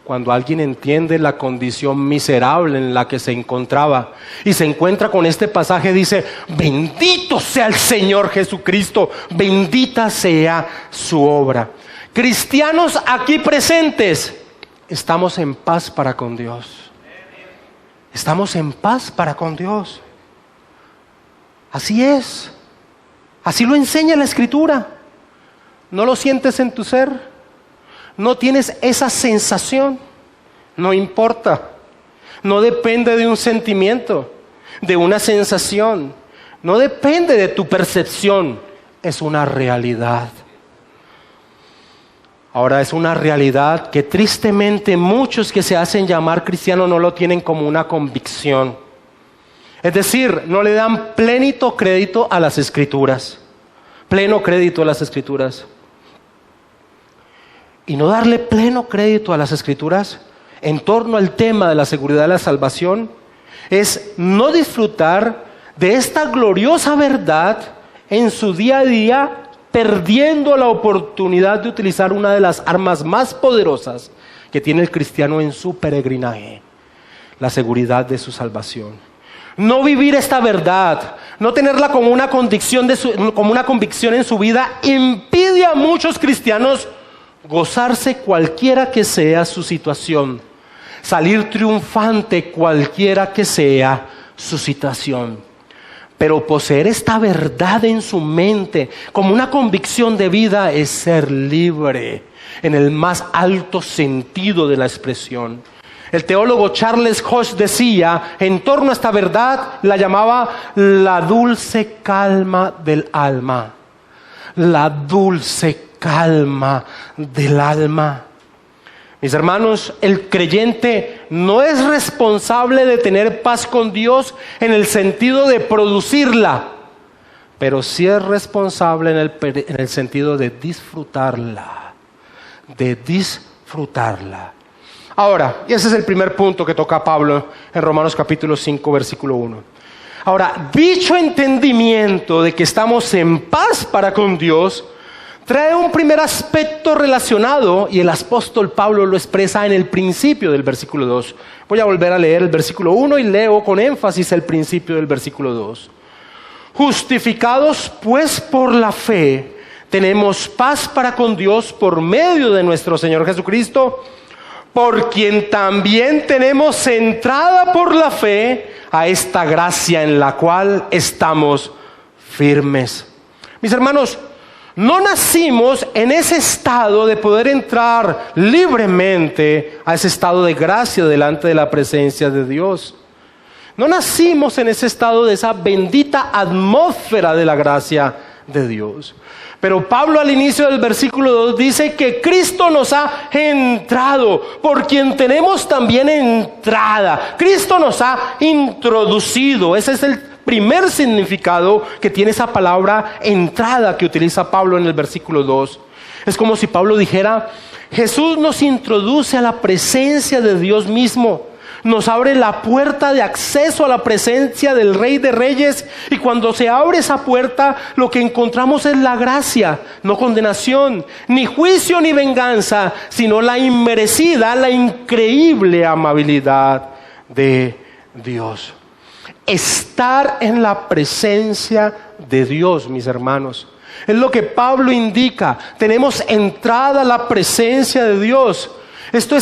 Cuando alguien entiende la condición miserable en la que se encontraba y se encuentra con este pasaje, dice: bendito sea el Señor Jesucristo, bendita sea su obra. Cristianos aquí presentes, estamos en paz para con Dios. Estamos en paz para con Dios. Así es. Así lo enseña la Escritura. ¿No lo sientes en tu ser? ¿No tienes esa sensación? No importa. No depende de un sentimiento, de una sensación. No depende de tu percepción. Es una realidad. Ahora, es una realidad que tristemente muchos que se hacen llamar cristianos no lo tienen como una convicción. Es decir, no le dan pleno crédito a las Escrituras. Pleno crédito a las Escrituras. Y no darle pleno crédito a las Escrituras en torno al tema de la seguridad de la salvación es no disfrutar de esta gloriosa verdad en su día a día, perdiendo la oportunidad de utilizar una de las armas más poderosas que tiene el cristiano en su peregrinaje: la seguridad de su salvación. No vivir esta verdad, no tenerla como una convicción en su vida, impide a muchos cristianos gozarse cualquiera que sea su situación, salir triunfante cualquiera que sea su situación. Pero poseer esta verdad en su mente como una convicción de vida es ser libre en el más alto sentido de la expresión. El teólogo Charles Hodge decía en torno a esta verdad, la llamaba la dulce calma del alma. La dulce calma del alma. Mis hermanos, el creyente no es responsable de tener paz con Dios en el sentido de producirla, pero sí es responsable en el sentido de disfrutarla. De disfrutarla. Ahora, y ese es el primer punto que toca Pablo en Romanos capítulo 5, versículo 1. Ahora, dicho entendimiento de que estamos en paz para con Dios, trae un primer aspecto relacionado, y el apóstol Pablo lo expresa en el principio del versículo 2. Voy a volver a leer el versículo 1 y leo con énfasis el principio del versículo 2. Justificados pues por la fe, tenemos paz para con Dios por medio de nuestro Señor Jesucristo, por quien también tenemos entrada por la fe a esta gracia en la cual estamos firmes. Mis hermanos, no nacimos en ese estado de poder entrar libremente a ese estado de gracia delante de la presencia de Dios. No nacimos en ese estado de esa bendita atmósfera de la gracia de Dios. Pero Pablo al inicio del versículo 2 dice que Cristo nos ha entrado, por quien tenemos también entrada. Cristo nos ha introducido. Ese es el primer significado que tiene esa palabra entrada que utiliza Pablo en el versículo 2. Es como si Pablo dijera: Jesús nos introduce a la presencia de Dios mismo, nos abre la puerta de acceso a la presencia del Rey de Reyes. Y cuando se abre esa puerta, lo que encontramos es la gracia, no condenación, ni juicio ni venganza, sino la inmerecida, la increíble amabilidad de Dios. Estar en la presencia de Dios, mis hermanos, es lo que Pablo indica. Tenemos entrada a la presencia de Dios. Esto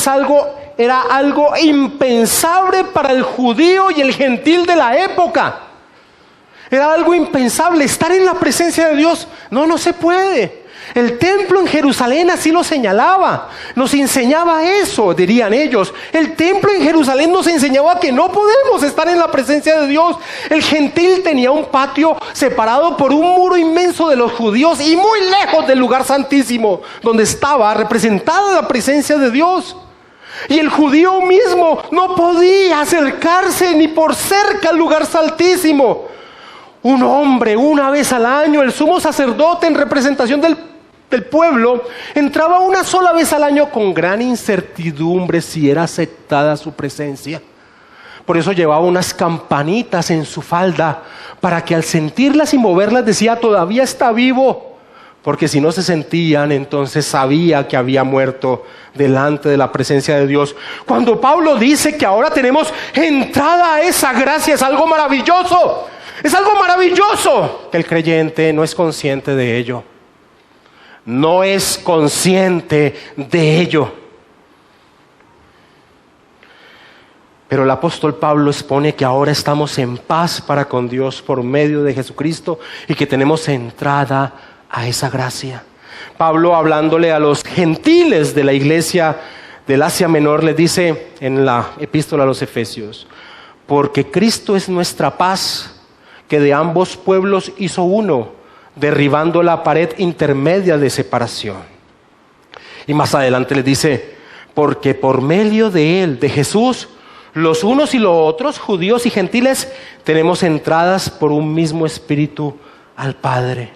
era algo impensable para el judío y el gentil de la época. Era algo impensable, estar en la presencia de Dios. No se puede. El templo en Jerusalén así lo señalaba, nos enseñaba eso, dirían ellos. El templo en Jerusalén nos enseñaba que no podemos estar en la presencia de Dios. El gentil tenía un patio separado por un muro inmenso de los judíos y muy lejos del lugar santísimo, donde estaba representada la presencia de Dios. Y el judío mismo no podía acercarse ni por cerca al lugar santísimo. Un hombre, una vez al año, el sumo sacerdote en representación del pueblo, entraba una sola vez al año con gran incertidumbre si era aceptada su presencia. Por eso llevaba unas campanitas en su falda, para que al sentirlas y moverlas decía: todavía está vivo. Porque si no se sentían, entonces sabía que había muerto delante de la presencia de Dios. Cuando Pablo dice que ahora tenemos entrada a esa gracia, es algo maravilloso. Es algo maravilloso que el creyente no es consciente de ello. No es consciente de ello. Pero el apóstol Pablo expone que ahora estamos en paz para con Dios por medio de Jesucristo y que tenemos entrada a esa gracia. Pablo, hablándole a los gentiles de la iglesia del Asia Menor, le dice en la epístola a los Efesios: porque Cristo es nuestra paz, que de ambos pueblos hizo uno, derribando la pared intermedia de separación. Y más adelante le dice: porque por medio de él, de Jesús, los unos y los otros, judíos y gentiles, tenemos entradas por un mismo espíritu al Padre.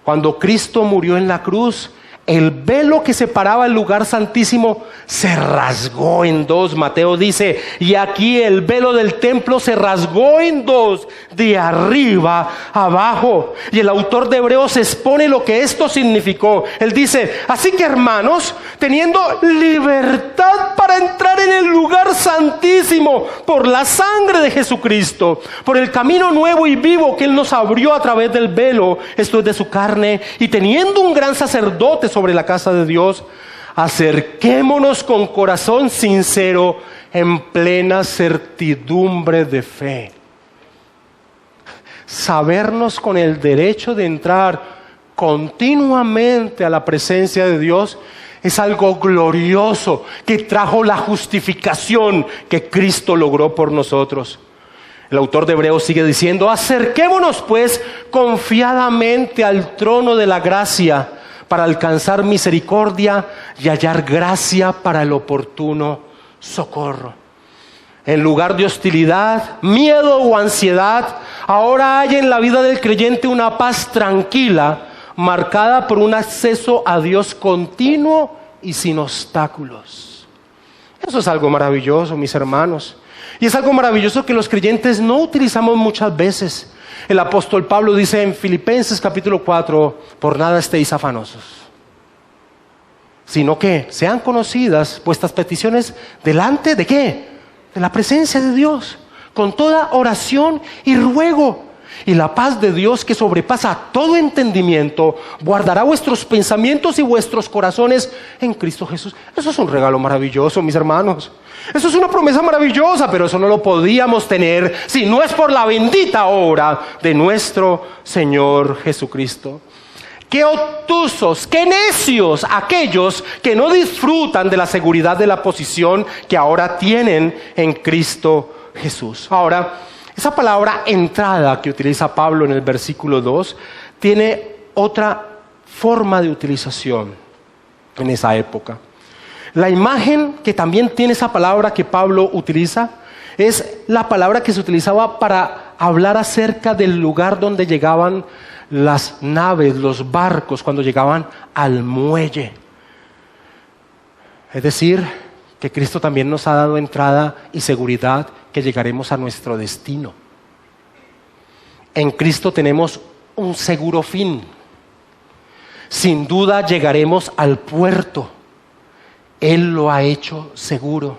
Cuando Cristo murió en la cruz, el velo que separaba el lugar santísimo se rasgó en dos. Mateo dice: y aquí el velo del templo se rasgó en dos, de arriba abajo. Y el autor de Hebreos expone lo que esto significó. Él dice: así que, hermanos, teniendo libertad para entrar en el lugar santísimo por la sangre de Jesucristo, por el camino nuevo y vivo que Él nos abrió a través del velo, esto es de su carne, y teniendo un gran sacerdote sobre la casa de Dios, acerquémonos con corazón sincero, en plena certidumbre de fe. Sabernos con el derecho de entrar continuamente a la presencia de Dios es algo glorioso que trajo la justificación que Cristo logró por nosotros. El autor de Hebreos sigue diciendo: acerquémonos pues confiadamente al trono de la gracia, para alcanzar misericordia y hallar gracia para el oportuno socorro. En lugar de hostilidad, miedo o ansiedad, ahora hay en la vida del creyente una paz tranquila, marcada por un acceso a Dios continuo y sin obstáculos. Eso es algo maravilloso, mis hermanos. Y es algo maravilloso que los creyentes no utilizamos muchas veces. El apóstol Pablo dice en Filipenses capítulo 4: por nada estéis afanosos, sino que sean conocidas vuestras peticiones delante de ¿qué? De la presencia de Dios, con toda oración y ruego. Y la paz de Dios, que sobrepasa todo entendimiento, guardará vuestros pensamientos y vuestros corazones en Cristo Jesús. Eso es un regalo maravilloso, mis hermanos. Eso es una promesa maravillosa, pero eso no lo podíamos tener si no es por la bendita obra de nuestro Señor Jesucristo. Qué obtusos, qué necios aquellos que no disfrutan de la seguridad de la posición que ahora tienen en Cristo Jesús. Ahora, esa palabra entrada que utiliza Pablo en el versículo 2 tiene otra forma de utilización en esa época. La imagen que también tiene esa palabra que Pablo utiliza es la palabra que se utilizaba para hablar acerca del lugar donde llegaban las naves, los barcos, cuando llegaban al muelle. Es decir, que Cristo también nos ha dado entrada y seguridad que llegaremos a nuestro destino. En Cristo tenemos un seguro fin. Sin duda llegaremos al puerto. Él lo ha hecho seguro.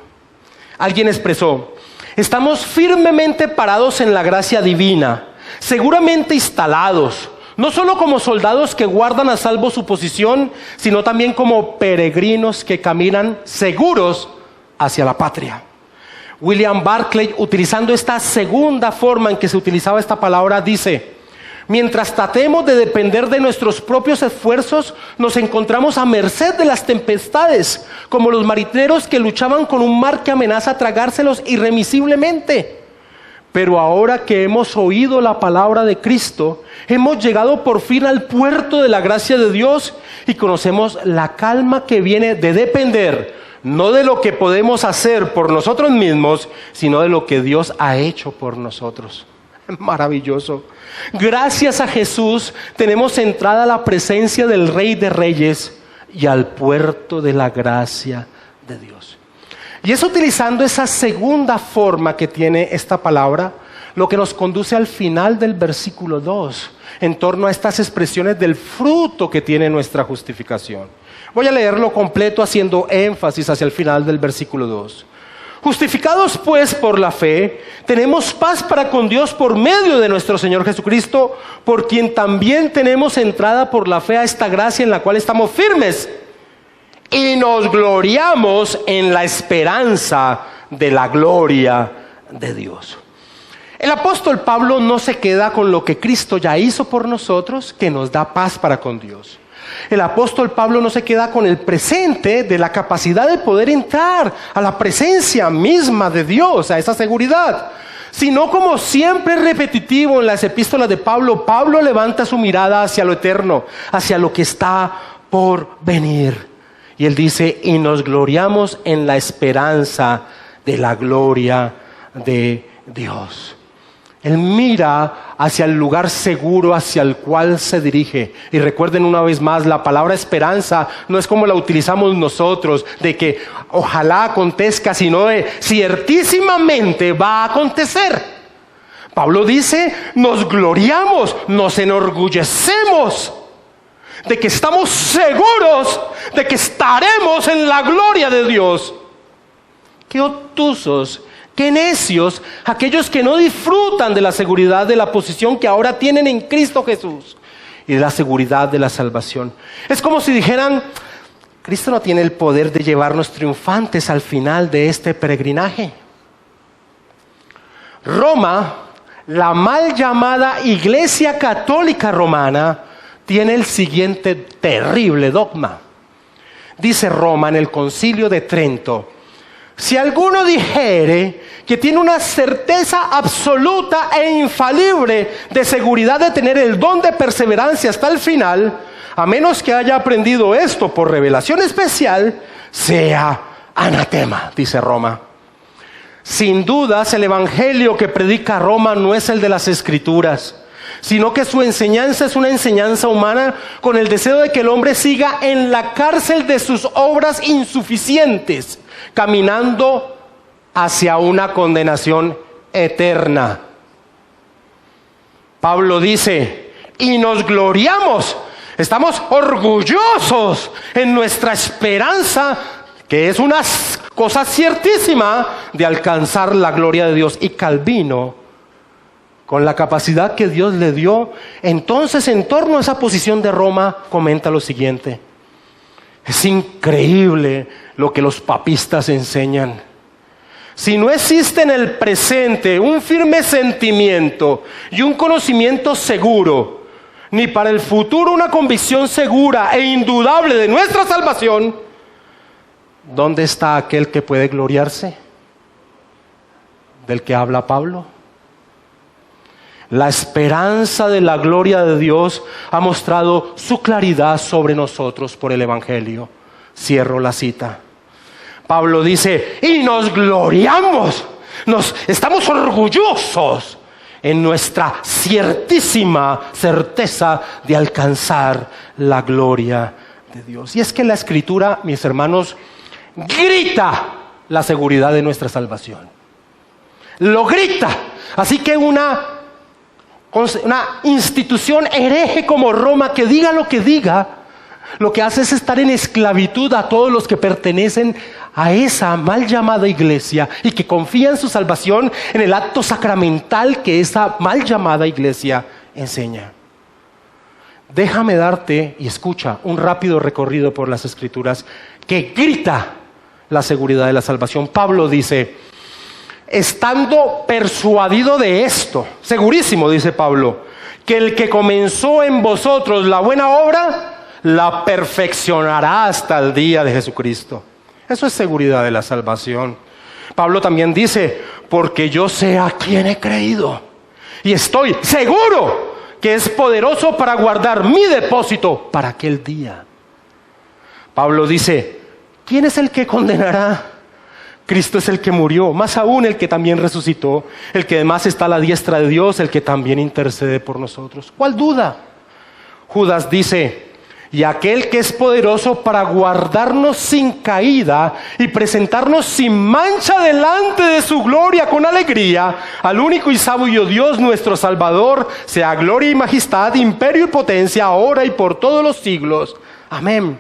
Alguien expresó: estamos firmemente parados en la gracia divina, seguramente instalados, no solo como soldados que guardan a salvo su posición, sino también como peregrinos que caminan seguros hacia la patria. William Barclay, utilizando esta segunda forma en que se utilizaba esta palabra, dice: mientras tratemos de depender de nuestros propios esfuerzos, nos encontramos a merced de las tempestades, como los marineros que luchaban con un mar que amenaza tragárselos irremisiblemente. Pero ahora que hemos oído la palabra de Cristo, hemos llegado por fin al puerto de la gracia de Dios y conocemos la calma que viene de depender, no de lo que podemos hacer por nosotros mismos, sino de lo que Dios ha hecho por nosotros. Maravilloso. Gracias a Jesús tenemos entrada a la presencia del Rey de Reyes y al puerto de la gracia de Dios. Y es utilizando esa segunda forma que tiene esta palabra lo que nos conduce al final del versículo 2, en torno a estas expresiones del fruto que tiene nuestra justificación. Voy a leerlo completo haciendo énfasis hacia el final del versículo 2. Justificados pues por la fe, tenemos paz para con Dios por medio de nuestro Señor Jesucristo, por quien también tenemos entrada por la fe a esta gracia en la cual estamos firmes. Y nos gloriamos en la esperanza de la gloria de Dios. El apóstol Pablo no se queda con lo que Cristo ya hizo por nosotros, que nos da paz para con Dios. El apóstol Pablo no se queda con el presente de la capacidad de poder entrar a la presencia misma de Dios, a esa seguridad, sino como siempre repetitivo en las epístolas de Pablo, Pablo levanta su mirada hacia lo eterno, hacia lo que está por venir. Y él dice: y nos gloriamos en la esperanza de la gloria de Dios. Él mira hacia el lugar seguro hacia el cual se dirige. Y recuerden una vez más, la palabra esperanza no es como la utilizamos nosotros, de que ojalá acontezca, sino de ciertísimamente va a acontecer. Pablo dice: nos gloriamos, nos enorgullecemos de que estamos seguros de que estaremos en la gloria de Dios. Qué obtusos, qué necios aquellos que no disfrutan de la seguridad de la posición que ahora tienen en Cristo Jesús y de la seguridad de la salvación. Es como si dijeran: Cristo no tiene el poder de llevarnos triunfantes al final de este peregrinaje. Roma, la mal llamada Iglesia Católica Romana, tiene el siguiente terrible dogma. Dice Roma en el Concilio de Trento: si alguno dijere que tiene una certeza absoluta e infalible de seguridad de tener el don de perseverancia hasta el final, a menos que haya aprendido esto por revelación especial, sea anatema, dice Roma. Sin dudas, el evangelio que predica Roma no es el de las Escrituras, sino que su enseñanza es una enseñanza humana con el deseo de que el hombre siga en la cárcel de sus obras insuficientes, caminando hacia una condenación eterna. Pablo dice: y nos gloriamos, estamos orgullosos en nuestra esperanza, que es una cosa ciertísima, de alcanzar la gloria de Dios. Y Calvino, con la capacidad que Dios le dio, entonces en torno a esa posición de Roma, comenta lo siguiente: es increíble lo que los papistas enseñan. Si no existe en el presente un firme sentimiento y un conocimiento seguro, ni para el futuro una convicción segura e indudable de nuestra salvación, ¿dónde está aquel que puede gloriarse? ¿Del que habla Pablo? La esperanza de la gloria de Dios ha mostrado su claridad sobre nosotros por el Evangelio. Cierro la cita. Pablo dice: y nos gloriamos, estamos orgullosos en nuestra ciertísima certeza de alcanzar la gloria de Dios. Y es que la Escritura, mis hermanos, grita la seguridad de nuestra salvación. Lo grita. Así que una institución hereje como Roma, que diga lo que diga, lo que hace es estar en esclavitud a todos los que pertenecen a esa mal llamada iglesia y que confían su salvación en el acto sacramental que esa mal llamada iglesia enseña. Déjame darte, y escucha, un rápido recorrido por las Escrituras que grita la seguridad de la salvación. Pablo dice: estando persuadido de esto, segurísimo, dice Pablo, que el que comenzó en vosotros la buena obra, la perfeccionará hasta el día de Jesucristo. Eso es seguridad de la salvación. Pablo también dice: porque yo sé a quién he creído y estoy seguro que es poderoso para guardar mi depósito para aquel día. Pablo dice: ¿quién es el que condenará? Cristo es el que murió, más aún el que también resucitó, el que además está a la diestra de Dios, el que también intercede por nosotros. ¿Cuál duda? Judas dice: y aquel que es poderoso para guardarnos sin caída y presentarnos sin mancha delante de su gloria con alegría, al único y sabio Dios nuestro Salvador, sea gloria y majestad, imperio y potencia, ahora y por todos los siglos. Amén.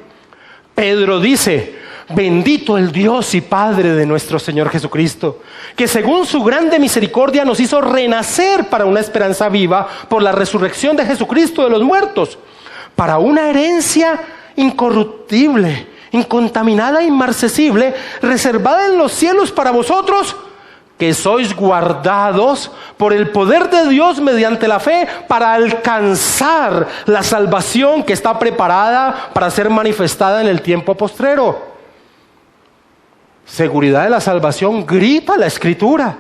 Pedro dice: bendito el Dios y Padre de nuestro Señor Jesucristo, que según su grande misericordia nos hizo renacer para una esperanza viva por la resurrección de Jesucristo de los muertos, para una herencia incorruptible, incontaminada e inmarcesible, reservada en los cielos para vosotros, que sois guardados por el poder de Dios mediante la fe para alcanzar la salvación que está preparada para ser manifestada en el tiempo postrero. Seguridad de la salvación grita la Escritura.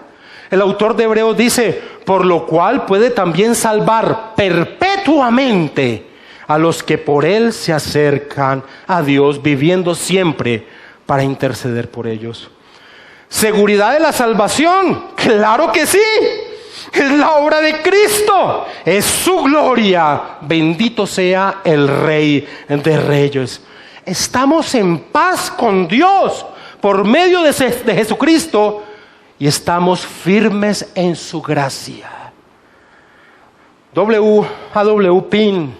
El autor de Hebreos dice: por lo cual puede también salvar perpetuamente a los que por él se acercan a Dios, viviendo siempre para interceder por ellos. Seguridad de la salvación, claro que sí, es la obra de Cristo, es su gloria, bendito sea el Rey de Reyes. Estamos en paz con Dios por medio de Jesucristo y estamos firmes en su gracia. A.W. Pink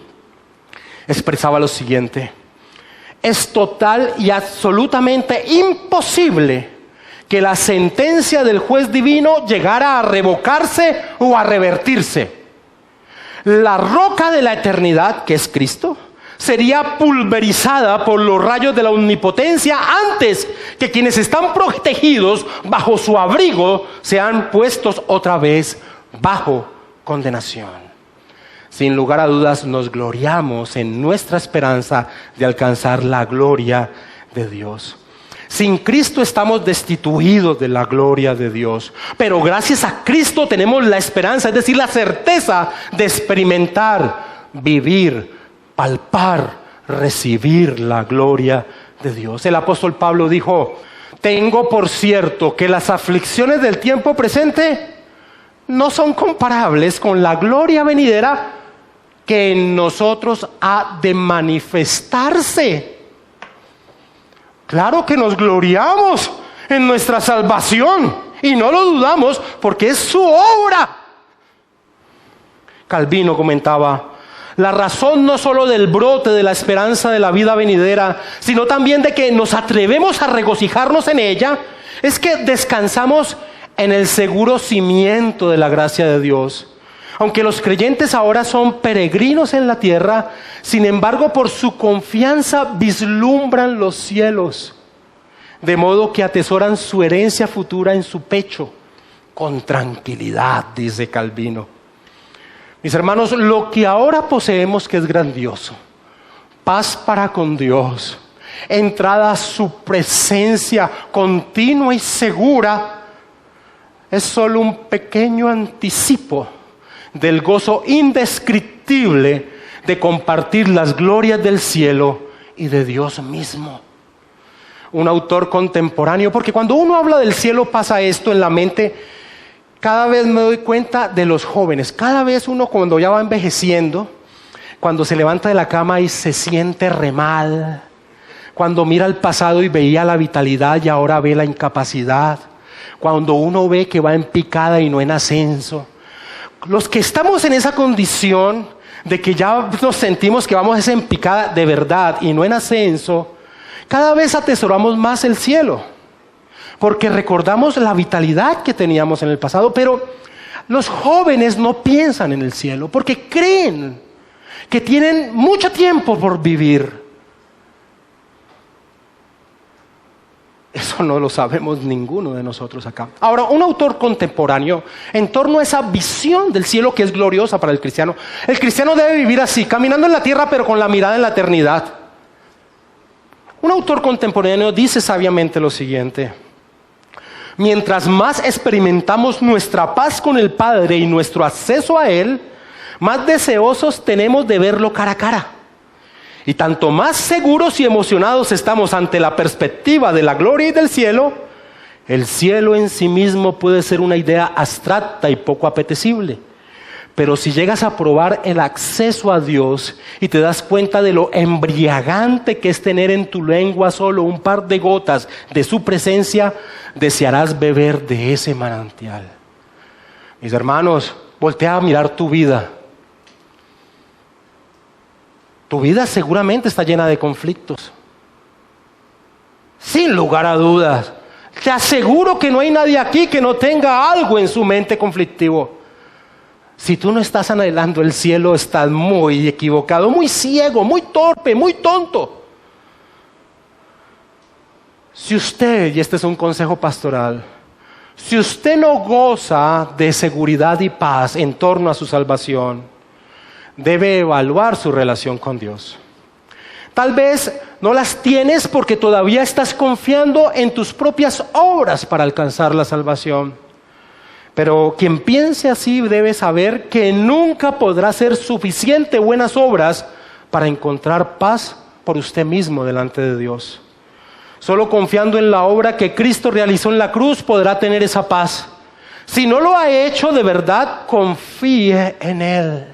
expresaba lo siguiente: es total y absolutamente imposible que la sentencia del juez divino llegara a revocarse o a revertirse. La roca de la eternidad, que es Cristo, sería pulverizada por los rayos de la omnipotencia antes que quienes están protegidos bajo su abrigo sean puestos otra vez bajo condenación. Sin lugar a dudas nos gloriamos en nuestra esperanza de alcanzar la gloria de Dios. Sin Cristo estamos destituidos de la gloria de Dios, pero gracias a Cristo tenemos la esperanza, es decir, la certeza de experimentar, vivir, palpar, recibir la gloria de Dios. El apóstol Pablo dijo: tengo por cierto que las aflicciones del tiempo presente no son comparables con la gloria venidera que en nosotros ha de manifestarse. Claro que nos gloriamos en nuestra salvación y no lo dudamos porque es su obra. Calvino comentaba: la razón no solo del brote de la esperanza de la vida venidera, sino también de que nos atrevemos a regocijarnos en ella, es que descansamos en el seguro cimiento de la gracia de Dios. Aunque los creyentes ahora son peregrinos en la tierra, sin embargo, por su confianza vislumbran los cielos, de modo que atesoran su herencia futura en su pecho, con tranquilidad, dice Calvino. Mis hermanos, lo que ahora poseemos, que es grandioso, paz para con Dios, entrada a su presencia continua y segura, es solo un pequeño anticipo del gozo indescriptible de compartir las glorias del cielo y de Dios mismo. Un autor contemporáneo, porque cuando uno habla del cielo pasa esto en la mente. Cada vez me doy cuenta de los jóvenes, cada vez uno cuando ya va envejeciendo, cuando se levanta de la cama y se siente re mal, Cuando mira el pasado y veía la vitalidad y ahora ve la incapacidad. Cuando uno ve que va en picada y no en ascenso. Los que estamos en esa condición de que ya nos sentimos que vamos en picada de verdad y no en ascenso, cada vez atesoramos más el cielo. Porque recordamos la vitalidad que teníamos en el pasado, pero los jóvenes no piensan en el cielo porque creen que tienen mucho tiempo por vivir. Eso no lo sabemos ninguno de nosotros acá. Ahora, un autor contemporáneo, en torno a esa visión del cielo que es gloriosa para el cristiano debe vivir así, caminando en la tierra pero con la mirada en la eternidad. Un autor contemporáneo dice sabiamente lo siguiente: mientras más experimentamos nuestra paz con el Padre y nuestro acceso a Él, más deseosos tenemos de verlo cara a cara. Y tanto más seguros y emocionados estamos ante la perspectiva de la gloria y del cielo, el cielo en sí mismo puede ser una idea abstracta y poco apetecible. Pero si llegas a probar el acceso a Dios y te das cuenta de lo embriagante que es tener en tu lengua solo un par de gotas de su presencia, desearás beber de ese manantial. Mis hermanos, voltea a mirar tu vida. Tu vida seguramente está llena de conflictos. Sin lugar a dudas. Te aseguro que no hay nadie aquí que no tenga algo en su mente conflictivo. Si tú no estás anhelando el cielo, estás muy equivocado, muy ciego, muy torpe, muy tonto. Si usted, y este es un consejo pastoral, si usted no goza de seguridad y paz en torno a su salvación, debe evaluar su relación con Dios. Tal vez no las tienes porque todavía estás confiando en tus propias obras para alcanzar la salvación. Pero quien piense así debe saber que nunca podrá hacer suficiente buenas obras para encontrar paz por usted mismo delante de Dios. Solo confiando en la obra que Cristo realizó en la cruz podrá tener esa paz. Si no lo ha hecho de verdad, confíe en Él.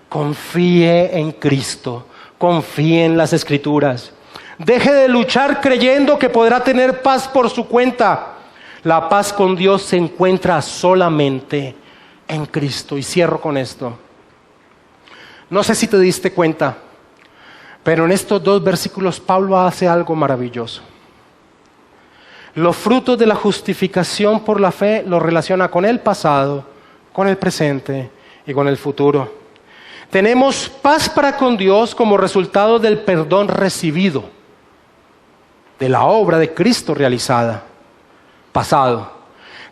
Confíe en Cristo, confíe en las Escrituras. Deje de luchar creyendo que podrá tener paz por su cuenta. La paz con Dios se encuentra solamente en Cristo. Y cierro con esto. No sé si te diste cuenta, pero en estos 2 versículos Pablo hace algo maravilloso. Los frutos de la justificación por la fe los relaciona con el pasado, con el presente y con el futuro. Tenemos paz para con Dios como resultado del perdón recibido, de la obra de Cristo realizada, pasado.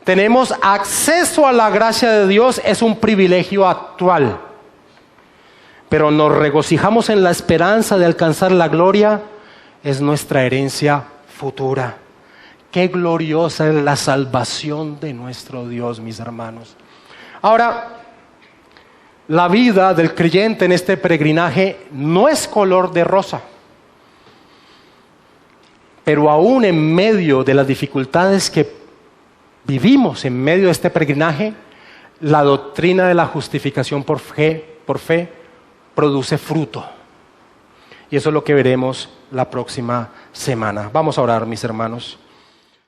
Tenemos acceso a la gracia de Dios, es un privilegio actual. Pero nos regocijamos en la esperanza de alcanzar la gloria, es nuestra herencia futura. Qué gloriosa es la salvación de nuestro Dios, mis hermanos. Ahora, la vida del creyente en este peregrinaje no es color de rosa. Pero aún en medio de las dificultades que vivimos en medio de este peregrinaje, la doctrina de la justificación por fe produce fruto. Y eso es lo que veremos la próxima semana. Vamos a orar, mis hermanos.